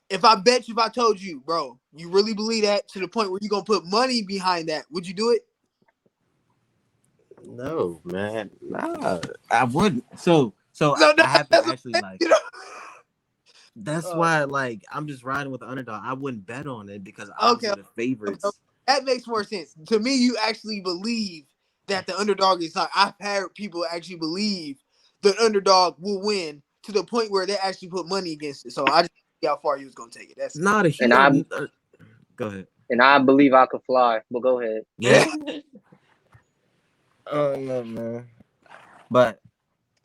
[SPEAKER 2] If I told you, bro, you really believe that to the point where you're gonna put money behind that, would you do it?
[SPEAKER 3] No, man. Nah, I wouldn't. So
[SPEAKER 2] No,
[SPEAKER 3] I have to actually like.
[SPEAKER 2] you know?
[SPEAKER 3] That's why, like, I'm just riding with the underdog. I wouldn't bet on it because
[SPEAKER 2] Okay,
[SPEAKER 3] obviously the favorites.
[SPEAKER 2] that makes more sense to me. You actually believe that the underdog is not. I've had people actually believe the underdog will win to the point where they actually put money against it. So I just see how far you was gonna take it. That's
[SPEAKER 3] Not a
[SPEAKER 1] And
[SPEAKER 3] huge. Go ahead.
[SPEAKER 1] I believe I could fly. But go ahead.
[SPEAKER 3] Yeah. Oh no, man. But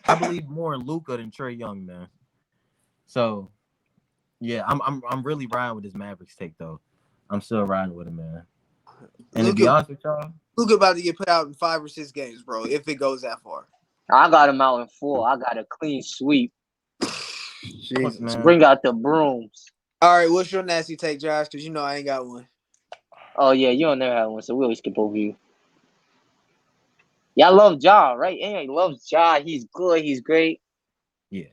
[SPEAKER 3] I believe more in Luka than Trey Young, man. So yeah, I'm really riding with this Mavericks take though. I'm still riding with him, man. And to be
[SPEAKER 2] Luka,
[SPEAKER 3] honest with y'all,
[SPEAKER 2] Luka about to get put out in 5 or 6 games, bro. If it goes that far.
[SPEAKER 1] I got him out in 4. I got a clean sweep.
[SPEAKER 2] Jesus.
[SPEAKER 3] man.
[SPEAKER 1] Bring out the brooms.
[SPEAKER 2] All right, what's your nasty take, Josh? Because you know I ain't got one.
[SPEAKER 1] Oh yeah, you don't never have one, so we always skip over you. Y'all love Ja, right? Yeah, he loves Ja. He's good. He's great.
[SPEAKER 3] Yeah.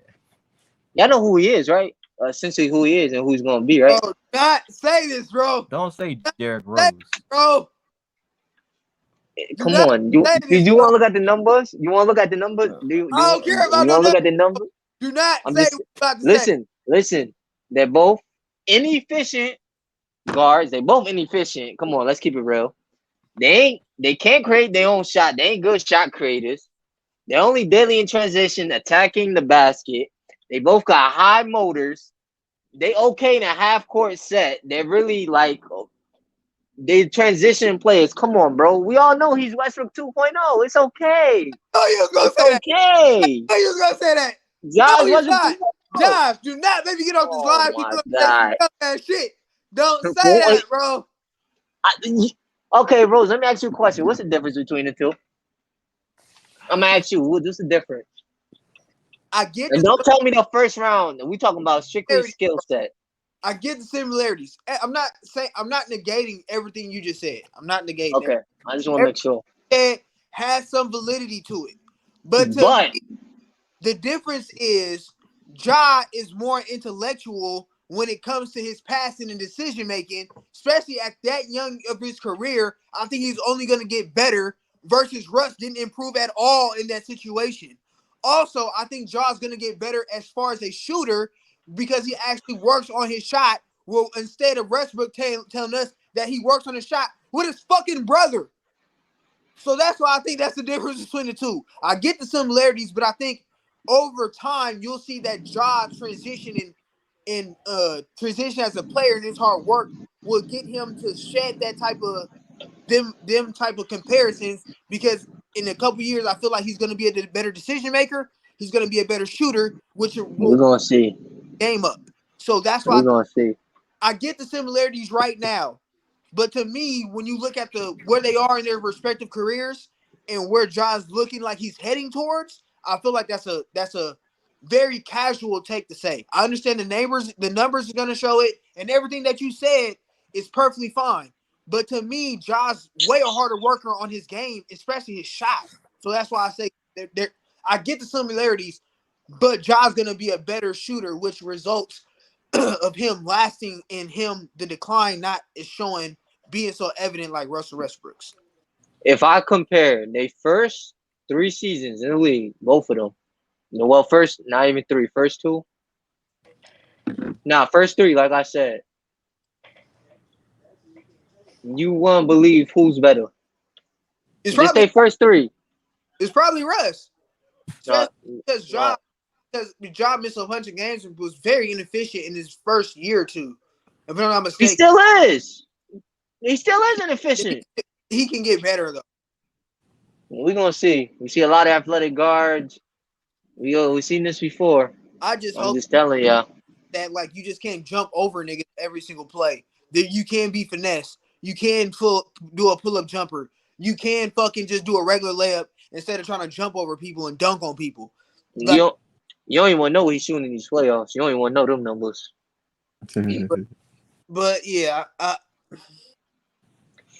[SPEAKER 1] Y'all know who he is, right? Essentially who he is and who he's gonna be, right?
[SPEAKER 2] Bro, not say this, bro.
[SPEAKER 3] Don't say Derrick
[SPEAKER 2] Say
[SPEAKER 3] Rose.
[SPEAKER 2] this, bro. Do
[SPEAKER 1] Come
[SPEAKER 2] not
[SPEAKER 1] on. You
[SPEAKER 2] say this,
[SPEAKER 1] want
[SPEAKER 2] bro.
[SPEAKER 1] to look at the numbers? You want to look at the numbers?
[SPEAKER 2] I don't care about
[SPEAKER 1] You
[SPEAKER 2] no
[SPEAKER 1] want to look
[SPEAKER 2] numbers.
[SPEAKER 1] at the numbers?
[SPEAKER 2] Do not
[SPEAKER 1] I'm
[SPEAKER 2] say
[SPEAKER 1] just
[SPEAKER 2] what you're about to say.
[SPEAKER 1] listen. They're both inefficient guards. They both inefficient. Come on, let's keep it real. They can't create their own shot. They ain't good shot creators. They're only deadly in transition, attacking the basket. They both got high motors. They okay in a half court set. They're really like they transition players. Come on, bro. We all know he's Westbrook 2.0. It's okay.
[SPEAKER 2] Oh, you was gonna
[SPEAKER 1] It's
[SPEAKER 2] say that.
[SPEAKER 1] okay.
[SPEAKER 2] Oh, you was gonna say that.
[SPEAKER 1] Josh
[SPEAKER 2] No, he's
[SPEAKER 1] Westbrook
[SPEAKER 2] not.
[SPEAKER 1] 2.0.
[SPEAKER 2] Josh, do not make me get off this
[SPEAKER 1] Oh
[SPEAKER 2] live. You
[SPEAKER 1] my
[SPEAKER 2] gonna say some
[SPEAKER 1] god.
[SPEAKER 2] dumbass shit. Don't say
[SPEAKER 1] Boy,
[SPEAKER 2] that, bro.
[SPEAKER 1] okay, Rose. Let me ask you a question. What's the difference between the two? I'm gonna ask you. What's the difference?
[SPEAKER 2] I get
[SPEAKER 1] And
[SPEAKER 2] the
[SPEAKER 1] don't tell me the first round. We talking about strictly
[SPEAKER 2] similarities.
[SPEAKER 1] skill set.
[SPEAKER 2] I get the similarities. I'm not negating everything you just said. I'm not negating
[SPEAKER 1] Okay, I just want to
[SPEAKER 2] everything
[SPEAKER 1] make sure.
[SPEAKER 2] said has some validity to it. But to
[SPEAKER 1] But
[SPEAKER 2] me, the difference is Ja is more intellectual when it comes to his passing and decision making, especially at that young of his career. I think he's only going to get better versus Russ didn't improve at all in that situation. Also, I think Ja's going to get better as far as a shooter because he actually works on his shot. Well, instead of Westbrook telling us that he works on his shot with his fucking brother. So that's why I think that's the difference between the two. I get the similarities, but I think over time you'll see that Ja transition in transition as a player and his hard work will get him to shed that type of them type of comparisons because in a couple years I feel like he's going to be a better decision maker. He's going to be a better shooter, which
[SPEAKER 1] we're
[SPEAKER 2] will
[SPEAKER 1] gonna see.
[SPEAKER 2] game up. So that's why
[SPEAKER 1] We're gonna see.
[SPEAKER 2] I get the similarities right now. But to me, when you look at the where they are in their respective careers and where Ja's looking like he's heading towards, I feel like that's a very casual take to say. I understand the numbers are gonna show it, and everything that you said is perfectly fine. But to me, Ja's way a harder worker on his game, especially his shot. So that's why I say I get the similarities, but Ja's gonna be a better shooter, which results of him lasting in him the decline not is showing being so evident like Russell Westbrook's.
[SPEAKER 1] If I compare their first 3 seasons in the league, both of them. Well, first, not even three, first two. Now, first three, like I said, you won't believe who's better.
[SPEAKER 2] It's
[SPEAKER 1] Just
[SPEAKER 2] probably
[SPEAKER 1] their first three.
[SPEAKER 2] Russ,
[SPEAKER 1] Uh,
[SPEAKER 2] especially because
[SPEAKER 1] uh,
[SPEAKER 2] Ja missed a bunch of games and was very inefficient in his first year or two. If I'm not
[SPEAKER 1] he
[SPEAKER 2] mistaken,
[SPEAKER 1] still is. He still is inefficient.
[SPEAKER 2] he can get better though.
[SPEAKER 1] We're gonna see. We see a lot of athletic guards. We've seen this before.
[SPEAKER 2] I just
[SPEAKER 1] I'm
[SPEAKER 2] hope
[SPEAKER 1] just telling y'all.
[SPEAKER 2] that like you just can't jump over niggas every single play. That you can be finesse. You can do a pull up jumper. You can fucking just do a regular layup instead of trying to jump over people and dunk on people.
[SPEAKER 1] You
[SPEAKER 2] Like,
[SPEAKER 1] don't, you don't even want to know what he's shooting in these playoffs. You don't even want to know them numbers.
[SPEAKER 2] but yeah,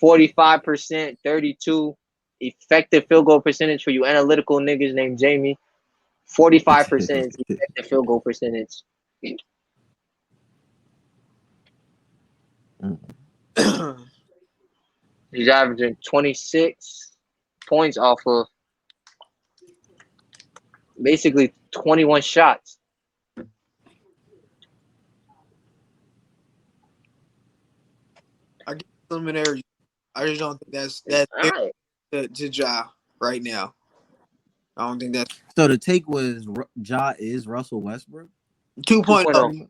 [SPEAKER 1] 45%, 32 effective field goal percentage for you analytical niggas named Jamie. 45% effective field goal percentage. He's averaging 26 points off of basically 21 shots.
[SPEAKER 2] I get similarities. I just don't think that's
[SPEAKER 1] All right.
[SPEAKER 2] to Ja right now. I don't think that's
[SPEAKER 3] So the take was Ja is Russell Westbrook.
[SPEAKER 2] 2.0.
[SPEAKER 1] 2.0.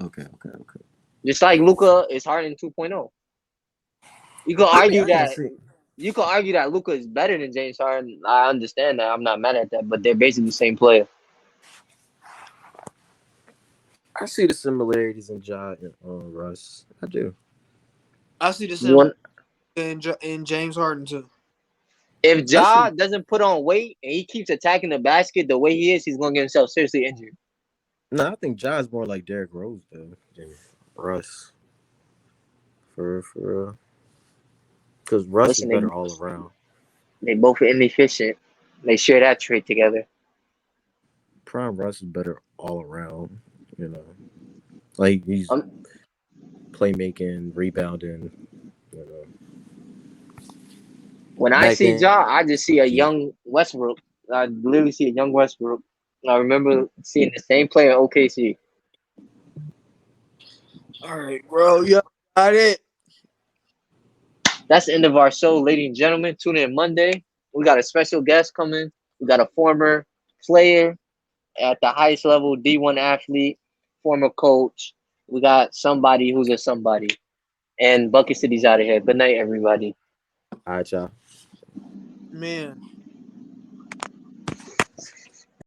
[SPEAKER 3] Okay.
[SPEAKER 1] Just like Luka is Harden 2.0. You could
[SPEAKER 3] I mean,
[SPEAKER 1] argue
[SPEAKER 3] I can
[SPEAKER 1] that
[SPEAKER 3] see.
[SPEAKER 1] You can argue that Luka is better than James Harden. I understand that. I'm not mad at that, but they're basically the same player.
[SPEAKER 3] I see the similarities in Ja and Russ. I do.
[SPEAKER 2] I see the
[SPEAKER 1] You
[SPEAKER 2] same
[SPEAKER 1] want
[SPEAKER 2] in James Harden too.
[SPEAKER 1] if
[SPEAKER 3] I
[SPEAKER 1] Ja
[SPEAKER 3] see.
[SPEAKER 1] doesn't put on weight and he keeps attacking the basket the way he is, he's gonna get himself seriously injured.
[SPEAKER 3] No, I think Ja is more like Derrick Rose though than Russ. For because Russ is
[SPEAKER 1] Listen,
[SPEAKER 3] better all around.
[SPEAKER 1] they both inefficient. They share that trait together.
[SPEAKER 3] Prime Russ is better all around. You know, like he's
[SPEAKER 1] Um,
[SPEAKER 3] playmaking, rebounding. You know,
[SPEAKER 1] when I
[SPEAKER 3] back
[SPEAKER 1] see
[SPEAKER 3] then
[SPEAKER 1] Ja, I just see a
[SPEAKER 3] he
[SPEAKER 1] young Westbrook. I literally see a young Westbrook. I remember seeing the same player in OKC.
[SPEAKER 2] All right, bro. Yeah, got it.
[SPEAKER 1] That's the end of our show, ladies and gentlemen. Tune in Monday. We got a special guest coming. We got a former player at the highest level, D1 athlete, former coach. We got somebody who's a somebody. And Bucket City's out of here. Good night, everybody.
[SPEAKER 3] all right, y'all.
[SPEAKER 2] Man.